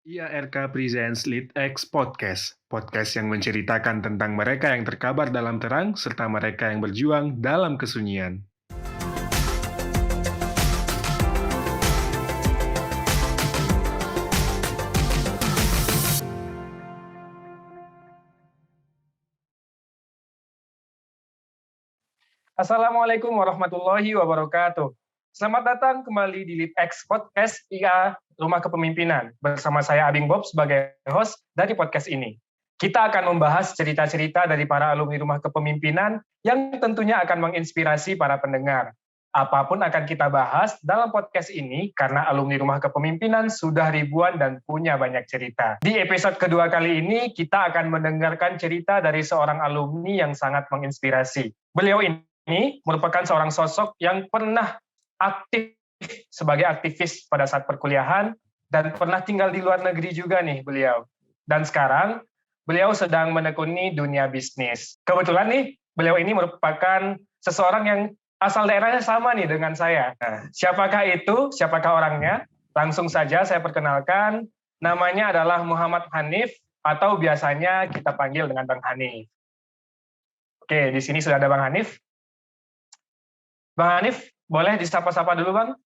IARK Presents Lead X Podcast, podcast yang menceritakan tentang mereka yang terkabar dalam terang serta mereka yang berjuang dalam kesunyian. Assalamualaikum warahmatullahi wabarakatuh. Selamat datang kembali di Lead X Podcast IA Rumah Kepemimpinan bersama saya Abing Bob sebagai host dari podcast ini. Kita akan membahas cerita-cerita dari para alumni Rumah Kepemimpinan yang tentunya akan menginspirasi para pendengar. Apapun akan kita bahas dalam podcast ini karena alumni Rumah Kepemimpinan sudah ribuan dan punya banyak cerita. Di episode kedua kali ini kita akan mendengarkan cerita dari seorang alumni yang sangat menginspirasi. Beliau ini merupakan seorang sosok yang pernah aktif sebagai aktivis pada saat perkuliahan dan pernah tinggal di luar negeri juga nih beliau. Dan sekarang beliau sedang menekuni dunia bisnis. Kebetulan nih beliau ini merupakan seseorang yang asal daerahnya sama nih dengan saya. Nah, siapakah itu? Siapakah orangnya? Langsung saja saya perkenalkan. Namanya adalah Muhammad Hanif atau biasanya kita panggil dengan Bang Hanif. Oke, di sini sudah ada Bang Hanif. Bang Hanif, boleh disapa-sapa dulu, Bang?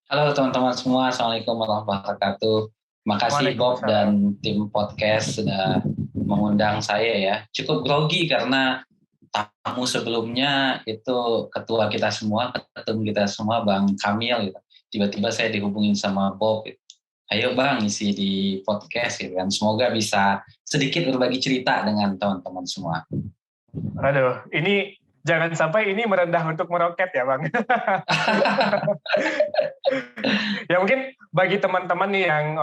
Halo teman-teman semua, Assalamualaikum warahmatullahi wabarakatuh. Terima kasih Bob dan tim podcast sudah mengundang saya ya. Cukup grogi karena tamu sebelumnya itu ketua kita semua, ketum kita semua, Bang Kamil. Gitu. Tiba-tiba saya dihubungin sama Bob. Gitu. Ayo Bang, isi di podcast gitu kan. Semoga bisa sedikit berbagi cerita dengan teman-teman semua. Aduh, ini jangan sampai ini merendah untuk meroket ya Bang. Ya mungkin bagi teman-teman nih yang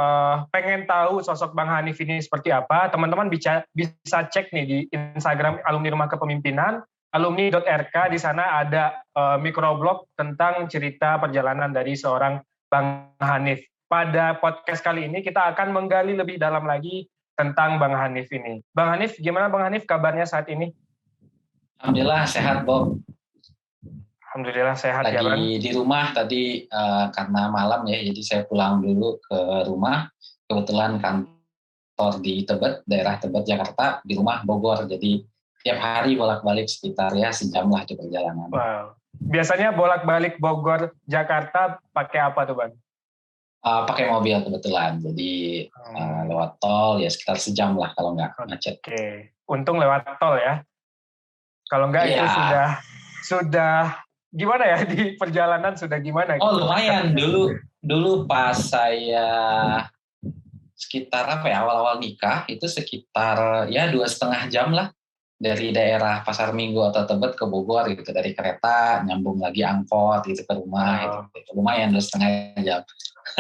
pengen tahu sosok Bang Hanif ini seperti apa, teman-teman bisa cek nih di Instagram Alumni Rumah Kepemimpinan, alumni.rk, di sana ada microblog tentang cerita perjalanan dari seorang Bang Hanif. Pada podcast kali ini kita akan menggali lebih dalam lagi tentang Bang Hanif ini. Bang Hanif, gimana Bang Hanif kabarnya saat ini? Alhamdulillah sehat Bob. Alhamdulillah sehat lagi ya Bang. Di rumah tadi karena malam ya, jadi saya pulang dulu ke rumah. Kebetulan kantor di Tebet, daerah Tebet, Jakarta, di rumah Bogor. Jadi tiap hari bolak-balik sekitar ya sejam lah di perjalanan. Wow. Biasanya bolak-balik Bogor, Jakarta pakai apa tuh Bang? Pakai mobil kebetulan, jadi lewat tol ya sekitar sejam lah kalau nggak macet. Oke, untung lewat tol ya. Kalau nggak itu sudah gimana ya di perjalanan sudah gimana? Oh lumayan, dulu pas saya sekitar awal-awal nikah itu sekitar ya 2,5 jam lah dari daerah Pasar Minggu atau Tebet ke Bogor gitu, dari kereta nyambung lagi angkot gitu ke rumah. Gitu. Lumayan 2,5 jam.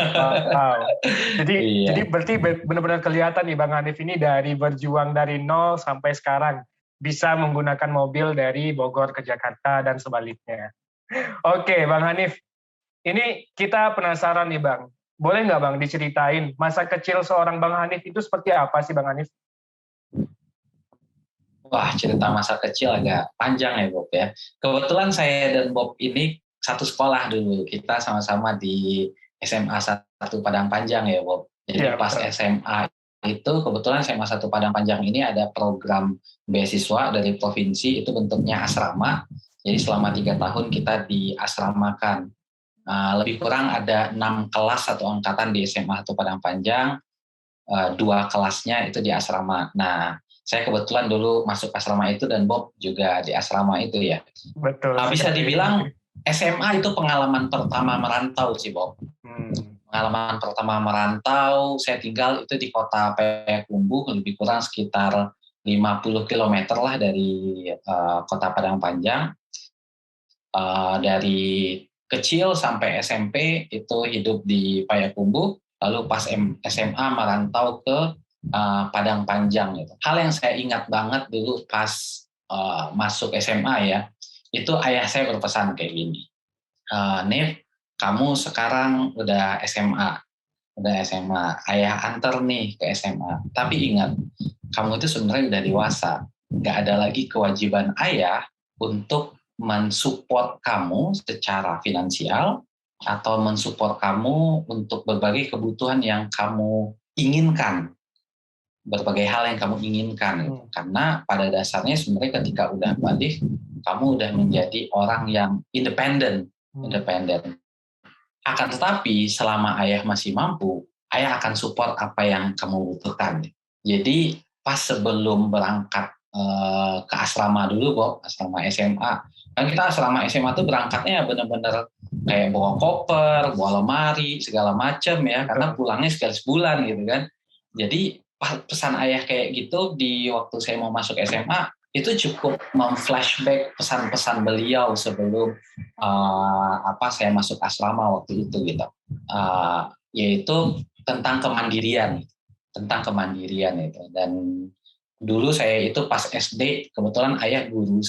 Wow. Jadi berarti benar-benar kelihatan nih Bang Hanif ini dari berjuang dari nol sampai sekarang bisa menggunakan mobil dari Bogor ke Jakarta dan sebaliknya. Oke, Bang Hanif. Ini kita penasaran nih Bang. Boleh nggak Bang diceritain masa kecil seorang Bang Hanif itu seperti apa sih Bang Hanif? Wah, cerita masa kecil agak panjang ya Bob ya. Kebetulan saya dan Bob ini satu sekolah dulu. Kita sama-sama di SMA 1 Padang Panjang ya Bob. Jadi pas SMA itu kebetulan SMA 1 Padang Panjang ini ada program beasiswa dari provinsi, itu bentuknya asrama. Jadi selama 3 tahun kita diasramakan. Lebih kurang ada 6 kelas atau angkatan di SMA 1 Padang Panjang, 2 kelasnya itu di asrama. Nah, saya kebetulan dulu masuk asrama itu dan Bob juga di asrama itu ya. Betul. Bisa dibilang SMA itu pengalaman pertama merantau sih Bob. Pengalaman pertama merantau, saya tinggal itu di kota Payakumbuh, lebih kurang sekitar 50 km lah dari kota Padang Panjang. Dari kecil sampai SMP itu hidup di Payakumbuh, lalu pas SMA merantau ke Padang Panjang gitu. Hal yang saya ingat banget dulu pas masuk SMA ya, itu ayah saya berpesan kayak gini, Nif, kamu sekarang udah SMA, ayah antar nih ke SMA, tapi ingat, kamu itu sebenarnya udah dewasa, nggak ada lagi kewajiban ayah untuk mensupport kamu secara finansial atau mensupport kamu untuk berbagai kebutuhan yang kamu inginkan, berbagai hal yang kamu inginkan. Karena pada dasarnya sebenarnya ketika udah balik, kamu udah menjadi orang yang independen. Akan tetapi selama ayah masih mampu, ayah akan support apa yang kamu butuhkan. Jadi pas sebelum berangkat ke asrama dulu, Bob, asrama SMA. Kan kita asrama SMA tuh berangkatnya benar-benar kayak bawa koper, bawa lemari, segala macam ya, karena pulangnya sekali sebulan gitu kan. Jadi pesan ayah kayak gitu di waktu saya mau masuk SMA, itu cukup memflashback pesan-pesan beliau sebelum saya masuk asrama waktu itu gitu. Yaitu tentang kemandirian itu. Dan dulu saya itu pas SD, kebetulan ayah guru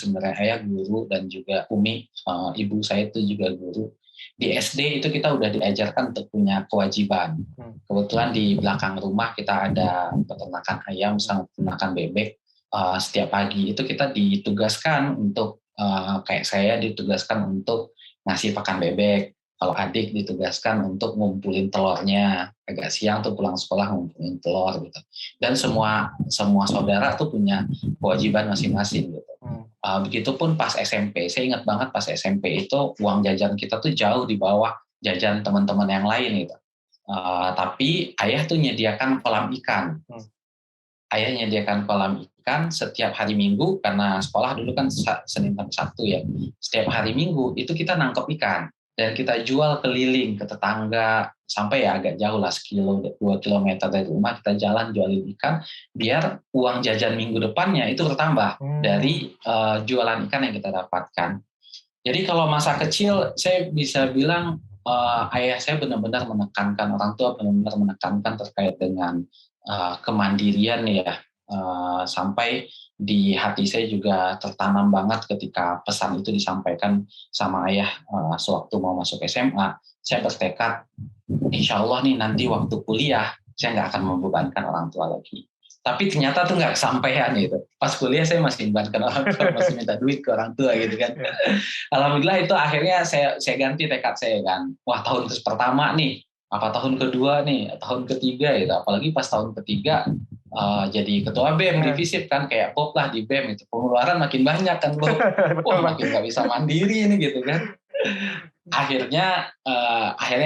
dan juga Umi, ibu saya itu juga guru. Di SD itu kita udah diajarkan untuk punya kewajiban. Kebetulan di belakang rumah kita ada peternakan ayam sama peternakan bebek. Setiap pagi itu kita ditugaskan untuk, kayak saya ditugaskan untuk ngasih pakan bebek. Kalau adik ditugaskan untuk ngumpulin telurnya, agak siang tuh pulang sekolah ngumpulin telur gitu. Dan semua saudara tuh punya kewajiban masing-masing gitu. Begitupun pas SMP, saya ingat banget pas SMP itu uang jajan kita tuh jauh di bawah jajan teman-teman yang lain gitu. Tapi ayah tuh nyediakan kolam ikan. Ayah nyediakan kolam ikan setiap hari Minggu, karena sekolah dulu kan Senin sampai Sabtu ya. Setiap hari Minggu itu kita nangkep ikan. Dan kita jual keliling ke tetangga, sampai ya agak jauh lah, 1-2 kilometer dari rumah, kita jalan jualin ikan, biar uang jajan minggu depannya itu bertambah dari jualan ikan yang kita dapatkan. Jadi kalau masa kecil, saya bisa bilang ayah saya benar-benar menekankan, orang tua benar-benar menekankan terkait dengan kemandirian ya, sampai di hati saya juga tertanam banget ketika pesan itu disampaikan sama ayah sewaktu mau masuk SMA. Saya bertekad, insya Allah nih nanti waktu kuliah saya nggak akan membebankan orang tua lagi. Tapi ternyata tuh nggak kesampaian gitu. Pas kuliah saya masih membebankan orang tua, masih minta duit ke orang tua gitu kan. Alhamdulillah itu akhirnya saya ganti tekad saya kan. Wah, tahun pertama nih, apa tahun kedua nih, tahun ketiga gitu. Apalagi pas tahun ketiga jadi ketua BEM di FISIP kan, kayak Bob lah di BEM itu, pengeluaran makin banyak kan Bob. Wah, makin nggak bisa mandiri ini gitu kan. Akhirnya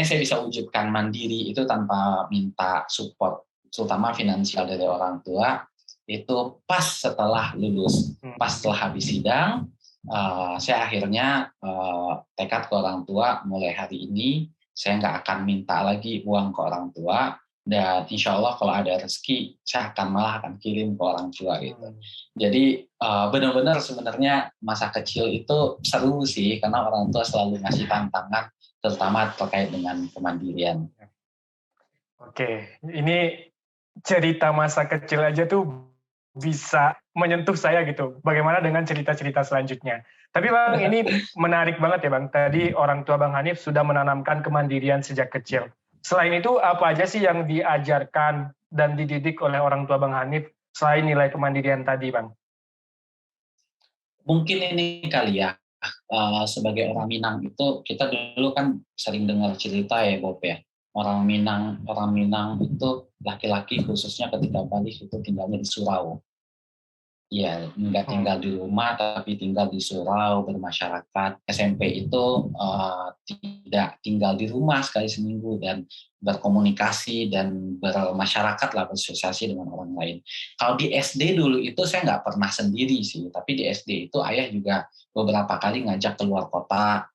saya bisa wujudkan mandiri itu tanpa minta support, terutama finansial dari orang tua, itu pas setelah lulus, pas setelah habis sidang. Saya akhirnya tekad ke orang tua, mulai hari ini saya nggak akan minta lagi uang ke orang tua, dan insya Allah kalau ada rezeki saya malah akan kirim ke orang tua gitu. Jadi benar-benar sebenarnya masa kecil itu seru sih, karena orang tua selalu ngasih tantangan, terutama terkait dengan kemandirian. Oke, ini cerita masa kecil aja tuh bisa menyentuh saya gitu. Bagaimana dengan cerita-cerita selanjutnya? Tapi Bang, ini menarik banget ya Bang. Tadi orang tua Bang Hanif sudah menanamkan kemandirian sejak kecil. Selain itu, apa aja sih yang diajarkan dan dididik oleh orang tua Bang Hanif selain nilai kemandirian tadi, Bang? Mungkin ini kali ya, sebagai orang Minang itu kita dulu kan sering dengar cerita ya Bob ya. Orang Minang itu laki-laki khususnya ketika balik itu tinggalnya di surau. Ya, nggak tinggal di rumah, tapi tinggal di surau, bermasyarakat. SMP itu tidak tinggal di rumah sekali seminggu, dan berkomunikasi dan bermasyarakat lah, bersosialisasi dengan orang lain. Kalau di SD dulu itu saya nggak pernah sendiri sih, tapi di SD itu ayah juga beberapa kali ngajak keluar kota,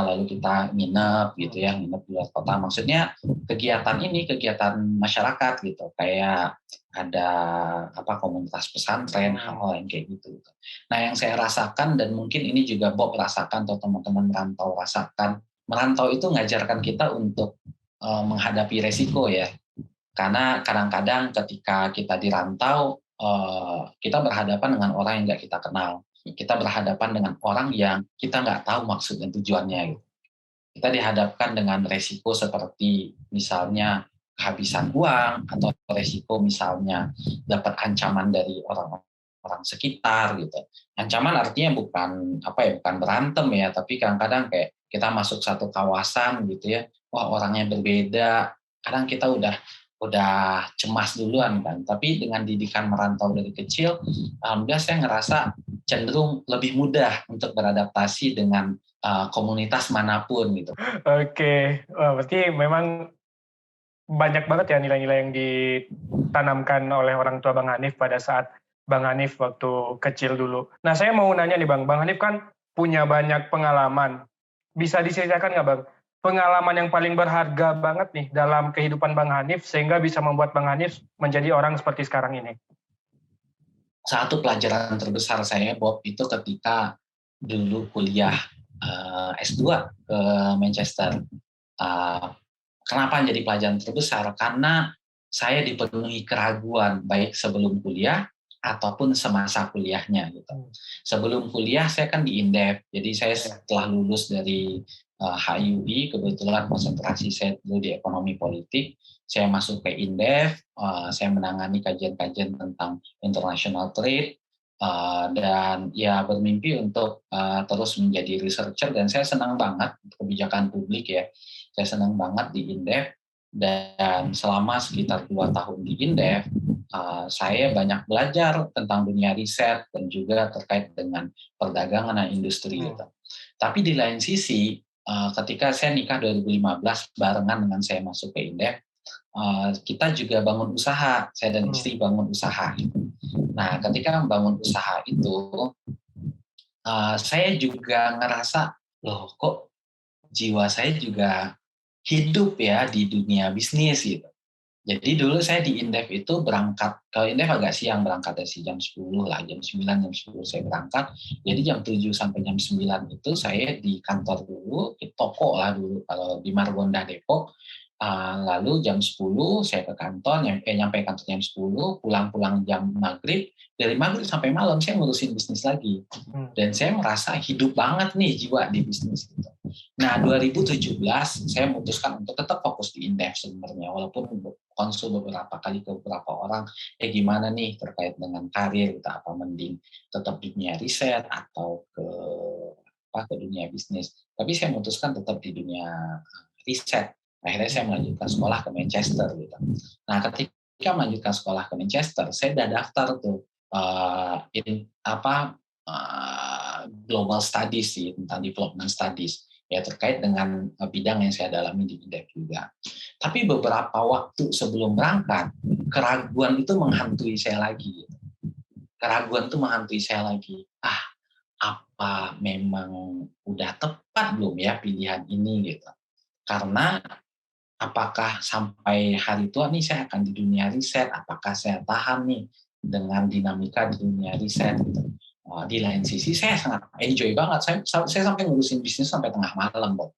lalu kita nginep gitu ya, nginep di luar kota. Maksudnya kegiatan masyarakat gitu, kayak ada komunitas pesantren, hal-hal yang kayak gitu. Nah, yang saya rasakan, dan mungkin ini juga Bob rasakan atau teman-teman merantau rasakan, merantau itu ngajarkan kita untuk menghadapi resiko ya. Karena kadang-kadang ketika kita dirantau, kita berhadapan dengan orang yang nggak kita kenal. Kita berhadapan dengan orang yang kita nggak tahu maksud dan tujuannya. Kita dihadapkan dengan resiko seperti misalnya kehabisan uang, atau resiko misalnya dapat ancaman dari orang sekitar gitu. Ancaman artinya bukan bukan berantem ya, tapi kadang-kadang kayak kita masuk satu kawasan gitu ya, wah orangnya berbeda, kadang kita udah cemas duluan kan. Tapi dengan didikan merantau dari kecil, alhamdulillah saya ngerasa cenderung lebih mudah untuk beradaptasi dengan komunitas manapun gitu. Oke, wah, berarti memang banyak banget ya nilai-nilai yang ditanamkan oleh orang tua Bang Hanif pada saat Bang Hanif waktu kecil dulu. Nah, saya mau nanya nih Bang Hanif kan punya banyak pengalaman. Bisa diceritakan nggak Bang, pengalaman yang paling berharga banget nih dalam kehidupan Bang Hanif sehingga bisa membuat Bang Hanif menjadi orang seperti sekarang ini? Satu pelajaran terbesar saya, Bob, itu ketika dulu kuliah S2 ke Manchester. Kenapa jadi pelajaran terbesar? Karena saya dipenuhi keraguan baik sebelum kuliah ataupun semasa kuliahnya gitu. Sebelum kuliah saya kan di Indef, jadi saya setelah lulus dari HIUI, kebetulan konsentrasi saya dulu di ekonomi politik, saya masuk ke Indef, saya menangani kajian-kajian tentang international trade, dan ya bermimpi untuk terus menjadi researcher, dan saya senang banget kebijakan publik ya. Saya senang banget di Indef, dan selama sekitar 2 tahun di Indef, saya banyak belajar tentang dunia riset dan juga terkait dengan perdagangan dan industri gitu. Tapi di lain sisi, ketika saya nikah 2015 barengan dengan saya masuk ke Indef, kita juga bangun usaha, saya dan istri bangun usaha. Nah, ketika membangun usaha itu, saya juga ngerasa, loh kok jiwa saya juga hidup ya di dunia bisnis gitu. Jadi dulu saya di Indef itu berangkat, ke Indef agak siang berangkat dari jam 10 lah, jam 9, jam 10 saya berangkat. Jadi jam 7 sampai jam 9 itu saya di kantor dulu, di toko lah dulu, kalau di Margonda Depok. Lalu jam 10 saya ke kantor, nyampe kantor jam 10, pulang jam maghrib, dari maghrib sampai malam saya ngurusin bisnis lagi. Dan saya merasa hidup banget nih jiwa di bisnis gitu. Nah, 2017 saya memutuskan untuk tetap fokus di Indef sebenarnya, walaupun konsul beberapa kali ke beberapa orang, gimana nih terkait dengan karir, kita apa mending tetap di dunia riset atau ke dunia bisnis. Tapi saya memutuskan tetap di dunia riset. Akhirnya saya melanjutkan sekolah ke Manchester gitu. Nah, ketika melanjutkan sekolah ke Manchester, saya udah daftar tuh global studies sih, tentang development studies ya, terkait dengan bidang yang saya dalami di Indef juga. Tapi beberapa waktu sebelum berangkat, keraguan itu menghantui saya lagi. Apa memang udah tepat belum ya pilihan ini gitu. Karena apakah sampai hari tua nih saya akan di dunia riset, apakah saya tahan nih dengan dinamika di dunia riset gitu. Di lain sisi saya sangat enjoy banget, saya sampai ngurusin bisnis sampai tengah malam, Bob.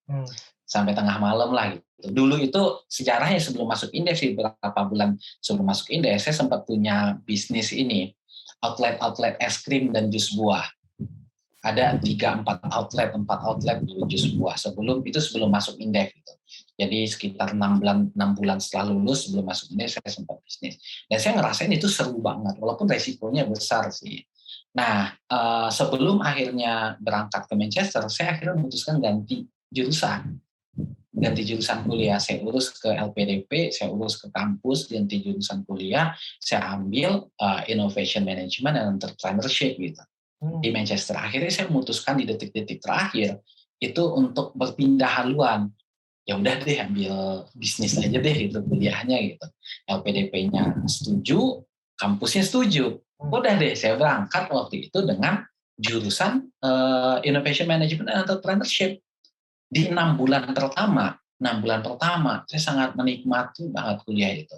Sampai tengah malam lah gitu. Dulu itu sejarahnya sebelum masuk Indef sih, beberapa bulan sebelum masuk Indef, saya sempat punya bisnis ini, outlet es krim dan jus buah. Ada 4 outlet jus buah sebelum masuk Indef gitu. Jadi sekitar 6 bulan setelah lulus sebelum masuk Indef saya sempat bisnis. Dan saya ngerasain itu seru banget, walaupun resikonya besar sih. Nah, sebelum akhirnya berangkat ke Manchester, saya akhirnya memutuskan ganti jurusan kuliah. Saya urus ke LPDP, saya urus ke kampus, ganti jurusan kuliah, saya ambil Innovation Management and Entrepreneurship gitu. Di Manchester. Akhirnya saya memutuskan di detik-detik terakhir itu untuk berpindah haluan. Ya udah deh, ambil bisnis aja deh gitu kuliahnya gitu. LPDP-nya setuju, kampusnya setuju. Udah deh, saya berangkat waktu itu dengan jurusan Innovation Management and Entrepreneurship. Di 6 bulan pertama saya sangat menikmati banget kuliah itu.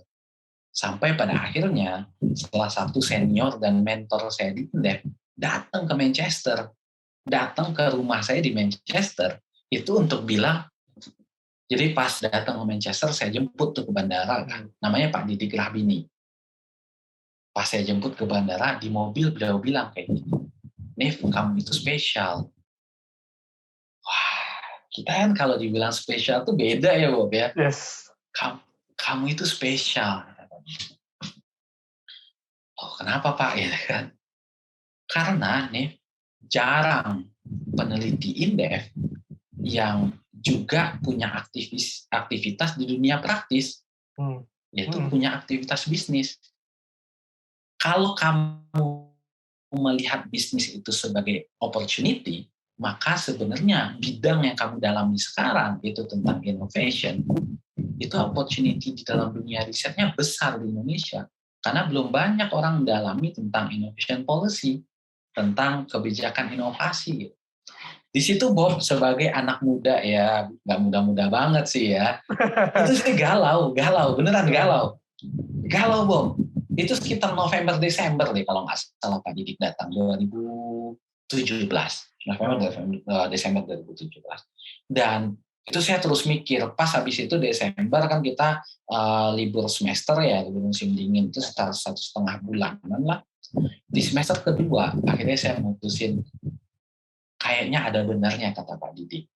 Sampai pada akhirnya salah satu senior dan mentor saya di Indef datang ke Manchester, datang ke rumah saya di Manchester itu untuk bilang, jadi pas datang ke Manchester saya jemput tuh ke bandara kan, namanya Pak Didik Rahbini. Pas saya jemput ke bandara di mobil, beliau bilang kayak gini, Nif, kamu itu spesial. Wah, kita kan kalau dibilang spesial tuh beda ya Bob ya. Yes. Kamu itu spesial. Oh kenapa Pak ya kan? Karena nih jarang peneliti Indef yang juga punya aktivitas di dunia praktis, yaitu punya aktivitas bisnis. Kalau kamu melihat bisnis itu sebagai opportunity, maka sebenarnya bidang yang kamu dalami sekarang itu tentang innovation, itu opportunity di dalam dunia risetnya besar di Indonesia. Karena belum banyak orang mendalami tentang innovation policy, tentang kebijakan inovasi. Di situ Bob sebagai anak muda ya, nggak muda-muda banget sih ya, itu sih galau, beneran galau Bob. Itu sekitar November-Desember deh kalau nggak salah Pak Didik datang 2017, Desember 2017. Dan itu saya terus mikir, pas habis itu Desember kan kita libur semester ya, libur musim dingin itu sekitar 1,5 bulanan lah. Di semester kedua akhirnya saya mutusin kayaknya ada benarnya kata Pak Didik.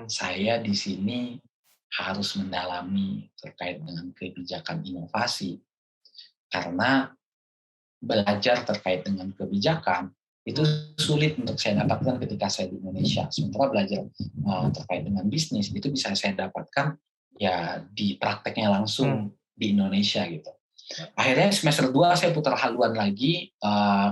Saya di sini harus mendalami terkait dengan kebijakan inovasi. Karena belajar terkait dengan kebijakan itu sulit untuk saya dapatkan ketika saya di Indonesia. Sementara belajar terkait dengan bisnis itu bisa saya dapatkan ya di prakteknya langsung di Indonesia gitu. Akhirnya semester 2 saya putar haluan lagi.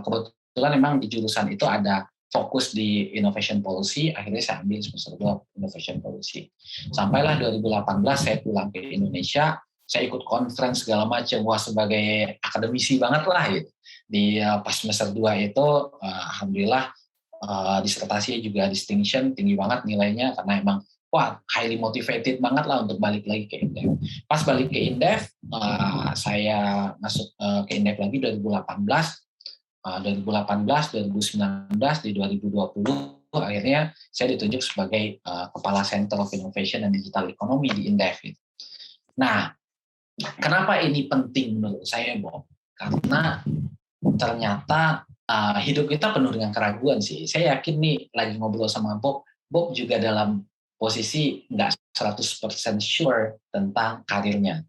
Kebetulan memang di jurusan itu ada fokus di innovation policy. Akhirnya saya ambil semester 2 innovation policy. Sampailah 2018 saya pulang ke Indonesia. Saya ikut conference segala macam, wah sebagai akademisi banget lah gitu. Di pas semester 2 itu alhamdulillah disertasinya juga distinction tinggi banget nilainya karena emang wah highly motivated banget lah untuk balik lagi ke Indef. Pas balik ke Indef saya masuk ke Indef lagi 2018, 2019 di 2020 akhirnya saya ditunjuk sebagai kepala Center of Innovation and Digital Economy di Indef. Nah, kenapa ini penting menurut saya, Bob? Karena ternyata hidup kita penuh dengan keraguan sih. Saya yakin nih lagi ngobrol sama Bob juga dalam posisi nggak 100% sure tentang karirnya.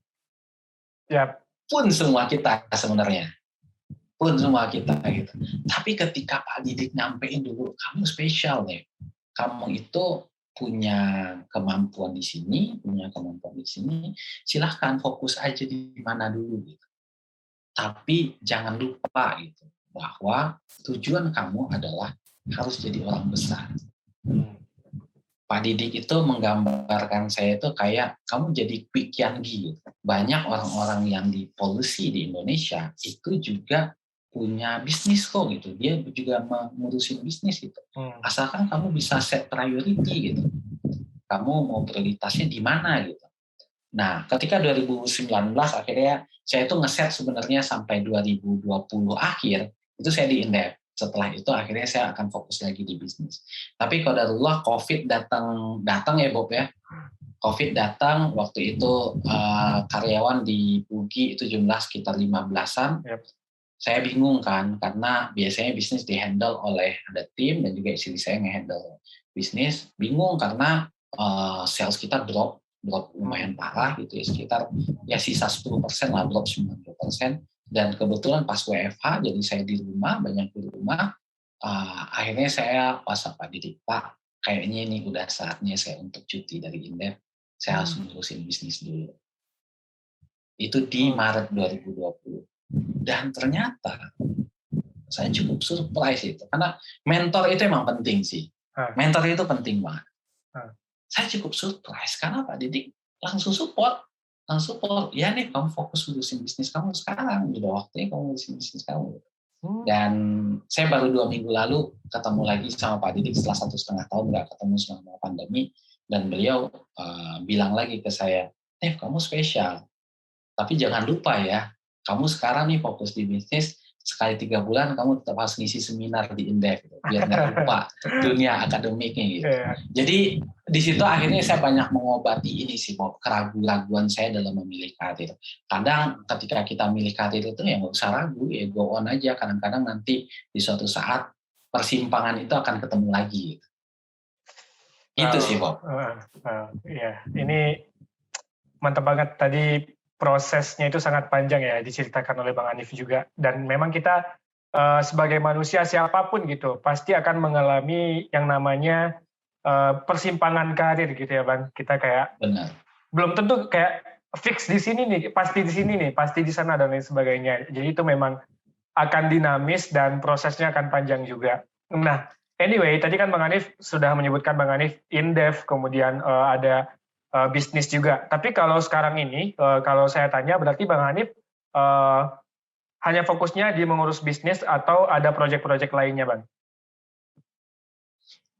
Yep. Pun semua kita sebenarnya. Gitu. Tapi ketika Pak Didik nyampein dulu, kamu spesial nih. Kamu itu punya kemampuan di sini, silahkan fokus aja di mana dulu gitu. Tapi jangan lupa gitu bahwa tujuan kamu adalah harus jadi orang besar. Pak Didik itu menggambarkan saya itu kayak kamu jadi Quick Yanggi gitu. Banyak orang-orang yang di policy di Indonesia itu juga punya bisnis kok gitu, dia juga mengurusin bisnis gitu. Asalkan kamu bisa set priority gitu, kamu mau prioritasnya di mana gitu. Nah, ketika 2019 akhirnya saya itu ngeset sebenarnya sampai 2020 akhir itu saya di Indef. Setelah itu akhirnya saya akan fokus lagi di bisnis. Tapi qadarullah COVID datang ya Bob ya. COVID datang waktu itu karyawan di Pugi itu jumlah sekitar 15-an. Yep. Saya bingung kan, karena biasanya bisnis dihandle oleh ada tim dan juga istri saya nge-handle bisnis. Bingung karena sales kita drop lumayan parah gitu ya, sekitar ya sisa 10% lah, drop 90%. Dan kebetulan pas WFH, jadi saya di rumah, banyak di rumah. Akhirnya saya WhatsApp Pak Didik, Pak, kayaknya ini udah saatnya saya untuk cuti dari Indef. Saya harus ngurusin bisnis dulu. Itu di Maret 2020. Dan ternyata saya cukup surprise itu, karena mentor itu emang penting sih. Mentor itu penting banget. Saya cukup surprise karena Pak Didik langsung support. Ya nih kamu fokus ngurusin bisnis kamu sekarang, udah waktunya kamu ngurusin bisnis kamu. Dan saya baru 2 minggu lalu ketemu lagi sama Pak Didik setelah 1,5 tahun nggak ketemu selama pandemi, dan beliau bilang lagi ke saya, Nef kamu spesial, tapi jangan lupa ya, kamu sekarang nih fokus di bisnis, sekali 3 bulan kamu tetap harus ngisi seminar di Indef, gitu, biar nggak lupa dunia akademiknya gitu. Jadi di situ akhirnya saya banyak mengobati ini sih, keraguan-raguan saya dalam memilih karir. Kadang ketika kita milih karir itu ya nggak usah ragu, ya go on aja. Kadang-kadang nanti di suatu saat persimpangan itu akan ketemu lagi. Gitu. Itu sih, Bob. Iya, ini mantap banget tadi. Prosesnya itu sangat panjang ya, diceritakan oleh Bang Hanif juga. Dan memang kita sebagai manusia siapapun gitu, pasti akan mengalami yang namanya persimpangan karir gitu ya Bang. Kita kayak Benar. belum tentu kayak fix di sini nih, pasti di sini nih, pasti di sana dan lain sebagainya. Jadi itu memang akan dinamis dan prosesnya akan panjang juga. Nah, anyway, tadi kan Bang Hanif sudah menyebutkan Bang Hanif Indef, kemudian ada bisnis juga. Tapi kalau sekarang ini, kalau saya tanya, berarti Bang Hanif hanya fokusnya di mengurus bisnis atau ada proyek-proyek lainnya, Bang?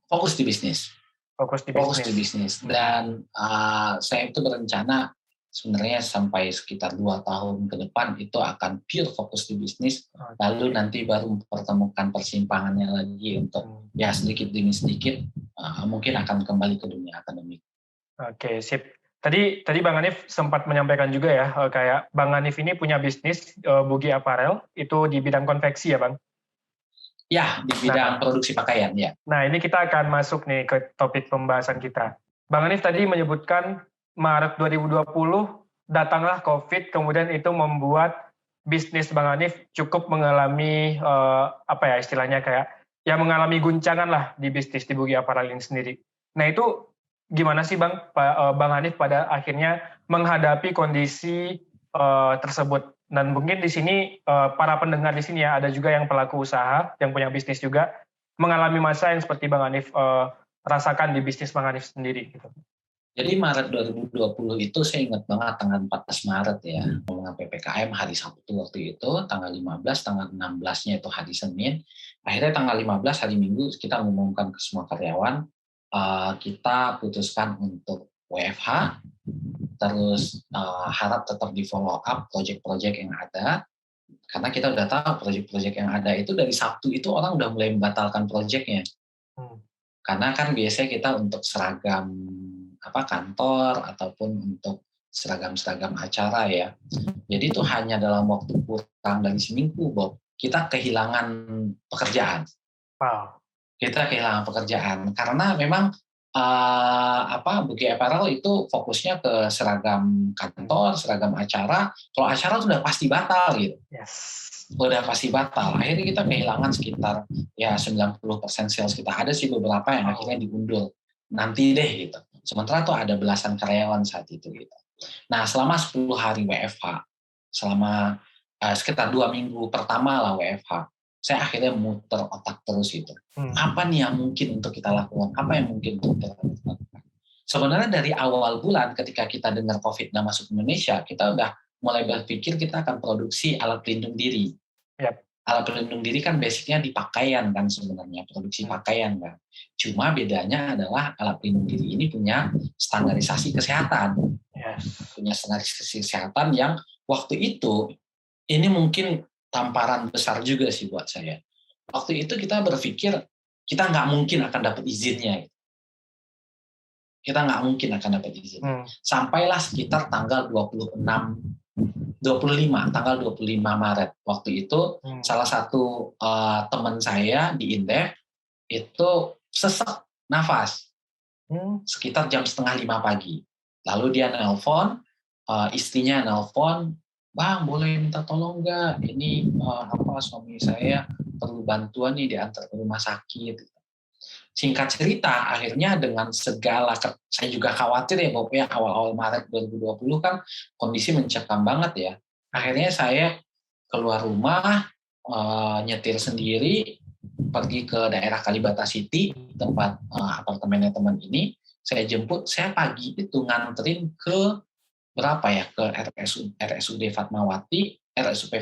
Fokus di bisnis. Fokus di Fokus di bisnis. bisnis. Dan saya itu berencana sebenarnya sampai sekitar 2 tahun ke depan itu akan pure fokus di bisnis, lalu nanti baru mempertemukan persimpangannya lagi untuk ya sedikit demi sedikit mungkin akan kembali ke dunia akademik. Oke, sip. Tadi Bang Hanif sempat menyampaikan juga ya, kayak Bang Hanif ini punya bisnis Bugi Apparel, itu di bidang konveksi ya Bang? Ya, di bidang produksi pakaian ya. Nah, ini kita akan masuk nih ke topik pembahasan kita. Bang Hanif tadi menyebutkan Maret 2020 datanglah COVID, kemudian itu membuat bisnis Bang Hanif cukup mengalami apa ya istilahnya kayak ya mengalami guncangan lah di bisnis di Bugi Apparel ini sendiri. Nah itu gimana sih Bang Hanif pada akhirnya menghadapi kondisi tersebut? Dan mungkin di sini para pendengar di sini ya ada juga yang pelaku usaha yang punya bisnis juga mengalami masa yang seperti Bang Hanif rasakan di bisnis Bang Hanif sendiri gitu. Jadi Maret 2020 itu saya ingat banget tanggal 14 Maret ya, ngomong PPKM hari Sabtu waktu itu, tanggal 15, tanggal 16-nya itu hari Senin. Akhirnya tanggal 15 hari Minggu kita mengumumkan ke semua karyawan, kita putuskan untuk WFH, terus harap tetap di follow up project-project yang ada, karena kita udah tahu project-project yang ada itu dari Sabtu itu orang udah mulai membatalkan projectnya. Karena kan biasanya kita untuk seragam kantor ataupun untuk seragam-seragam acara ya. Jadi itu hanya dalam waktu kurang dari seminggu, Bob, kita kehilangan pekerjaan. Wow. Kita kehilangan pekerjaan karena memang Bugi Apparel itu fokusnya ke seragam kantor, seragam acara. Kalau acara sudah pasti batal gitu. Yes. Udah pasti batal. Akhirnya kita kehilangan sekitar ya 90% sales kita. Ada sih beberapa yang akhirnya diundur. Nanti deh gitu. Sementara tuh ada belasan karyawan saat itu gitu. Nah, selama 10 hari WFH, selama sekitar 2 minggu pertama lah WFH, saya akhirnya muter otak terus gitu. Apa nih yang mungkin untuk kita lakukan? Apa yang mungkin untuk kita lakukan? Sebenarnya dari awal bulan ketika kita dengar COVID udah masuk Indonesia, kita udah mulai berpikir kita akan produksi alat pelindung diri. Yep. Alat pelindung diri kan basicnya di pakaian kan sebenarnya, produksi pakaian kan. Cuma bedanya adalah alat pelindung diri ini punya standarisasi kesehatan. Yes. Punya standarisasi kesehatan yang waktu itu, ini mungkin tamparan besar juga sih buat saya. Waktu itu kita berpikir, kita nggak mungkin akan dapat izinnya. Kita nggak mungkin akan dapat izin. Sampailah sekitar tanggal 25 Maret. Waktu itu salah satu teman saya di Indef itu sesak nafas sekitar jam 4:30 pagi. Lalu dia nelpon, istrinya nelpon, "Bang, boleh minta tolong nggak? Ini suami saya perlu bantuan nih diantar ke rumah sakit." Singkat cerita, akhirnya dengan segala, saya juga khawatir ya, pokoknya awal-awal Maret 2020 kan kondisi mencekam banget ya. Akhirnya saya keluar rumah, nyetir sendiri, pergi ke daerah Kalibata City, tempat apartemennya teman ini, saya jemput, saya pagi itu nganterin ke ke RSUP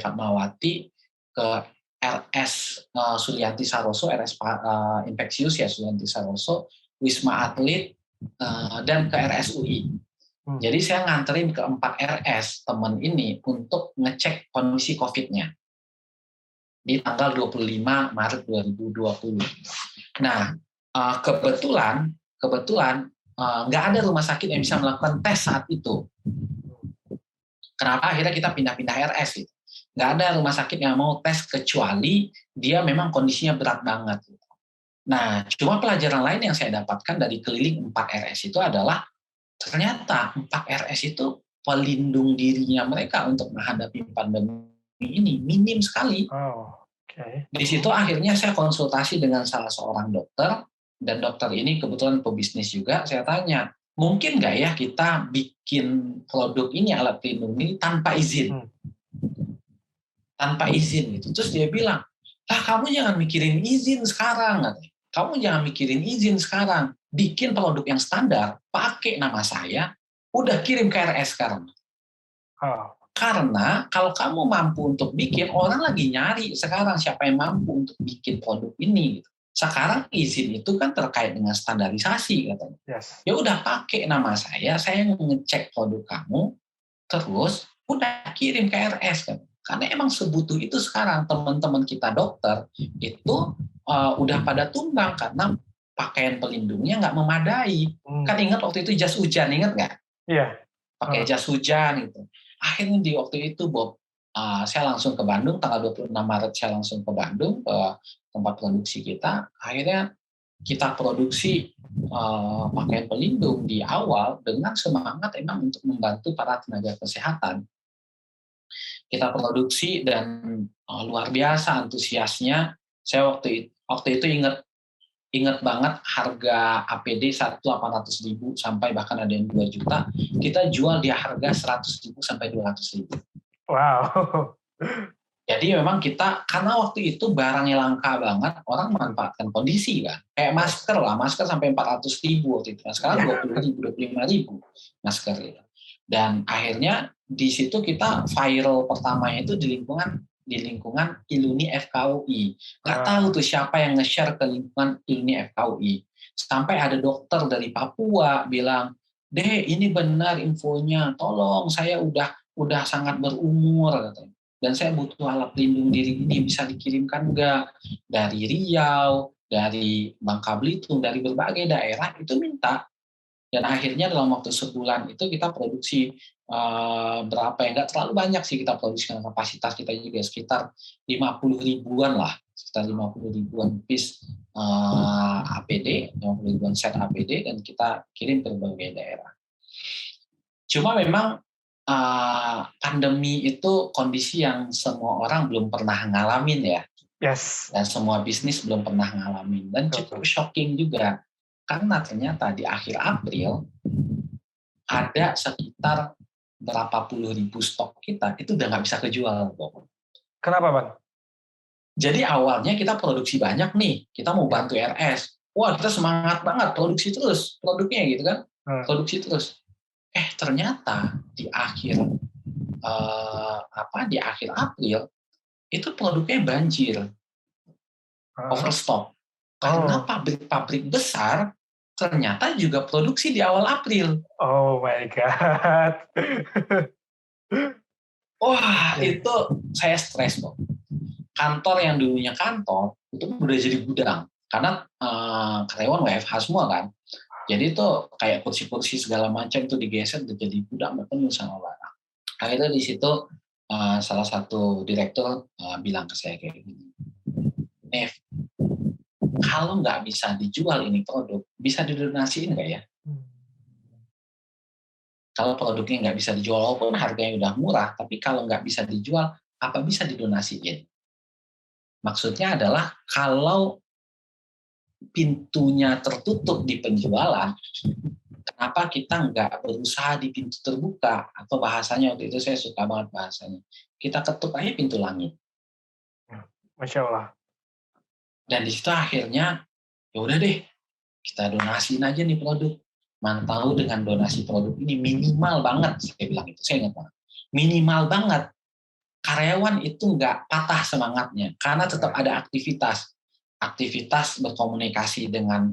Fatmawati, ke RS Sulianti Saroso, RS Infeksius ya Sulianti Saroso, Wisma Atlet, dan ke RSUI. Jadi saya nganterin ke 4 RS teman ini untuk ngecek kondisi COVID-nya di tanggal 25 Maret 2020. Nah, kebetulan nggak ada rumah sakit yang bisa melakukan tes saat itu. Kenapa akhirnya kita pindah-pindah RS gitu. Nggak ada rumah sakit yang mau tes kecuali dia memang kondisinya berat banget. Nah, cuma pelajaran lain yang saya dapatkan dari keliling 4 RS itu adalah ternyata 4 RS itu pelindung dirinya mereka untuk menghadapi pandemi ini minim sekali. Oh, okay. Di situ akhirnya saya konsultasi dengan salah seorang dokter dan dokter ini kebetulan pebisnis juga, saya tanya, mungkin nggak ya kita bikin produk ini, alat pelindung ini tanpa izin? Tanpa izin gitu. Terus dia bilang, kamu jangan mikirin izin sekarang. Kamu jangan mikirin izin sekarang. Bikin produk yang standar, pakai nama saya, udah kirim ke RS sekarang. Karena kalau kamu mampu untuk bikin, orang lagi nyari sekarang siapa yang mampu untuk bikin produk ini. Gitu. Sekarang izin itu kan terkait dengan standarisasi katanya. Yes. Ya udah pakai nama saya ngecek produk kamu, terus udah kirim ke RS kan. Karena emang sebutuh itu sekarang teman-teman kita dokter itu udah pada tumbang karena pakaian pelindungnya nggak memadai. Kan ingat waktu itu jas hujan, ingat nggak? Iya. Pakai jas hujan gitu. Akhirnya di waktu itu Bob, saya langsung ke Bandung, tanggal 26 Maret saya langsung ke Bandung, ke tempat produksi kita. Akhirnya kita produksi pakaian pelindung di awal dengan semangat emang untuk membantu para tenaga kesehatan. Kita produksi dan luar biasa antusiasnya. Saya waktu itu ingat banget harga APD 1.800.000 sampai bahkan ada yang 2 juta. Kita jual di harga 100.000 sampai 200.000. Wow. Jadi memang kita, karena waktu itu barangnya langka banget, orang memanfaatkan kondisi kan. Kayak masker lah, masker sampai 400.000 waktu itu. Nah, sekarang 20.000, 25.000 masker itu. Dan akhirnya di situ kita viral pertamanya itu di lingkungan Iluni FKUI. Nggak tahu tuh siapa yang nge-share ke lingkungan Iluni FKUI. Sampai ada dokter dari Papua bilang, ini benar infonya, tolong saya udah sangat berumur katanya. Dan saya butuh alat pelindung diri ini, bisa dikirimkan nggak? Dari Riau, dari Bangka Belitung, dari berbagai daerah itu minta. Dan akhirnya dalam waktu sebulan itu kita produksi berapa ya? Nggak terlalu banyak sih kita produksi, karena kapasitas kita juga sekitar 50 ribuan lah. Sekitar 50 ribuan piece APD, 50 ribuan set APD, dan kita kirim ke berbagai daerah. Cuma memang pandemi itu kondisi yang semua orang belum pernah ngalamin ya. Yes. Dan semua bisnis belum pernah ngalamin. Dan cukup shocking juga. Karena ternyata di akhir April ada sekitar berapa puluh ribu stok kita itu udah nggak bisa kejual. Kenapa, Bang? Jadi awalnya kita produksi banyak nih. Kita mau bantu RS. Wah, kita semangat banget produksi terus produknya gitu kan. Produksi terus. Ternyata di akhir April itu produknya banjir, overstock. Karena pabrik-pabrik besar ternyata juga produksi di awal April. Oh my God. Wah, itu saya stres, Bang. Kantor yang dulunya kantor itu udah jadi gudang karena karyawan WFH semua kan. Jadi itu kayak kursi-kursi segala macam itu digeser jadi gudang penuh sama barang. Akhirnya di situ salah satu direktur bilang ke saya kayak gini, Nev, kalau nggak bisa dijual ini produk, bisa didonasiin nggak ya? Kalau produknya nggak bisa dijual, walaupun harganya udah murah, tapi kalau nggak bisa dijual, apa bisa didonasiin? Maksudnya adalah kalau pintunya tertutup di penjualan, kenapa kita nggak berusaha di pintu terbuka? Atau bahasanya waktu itu saya suka banget bahasanya. Kita ketuk aja pintu langit. Masya Allah. Dan di situ akhirnya, ya udah deh, kita donasiin aja nih produk. Man tahu dengan donasi produk ini minimal banget, saya bilang itu, saya ingat banget. Minimal banget. Karyawan itu nggak patah semangatnya, karena tetap ada aktivitas berkomunikasi dengan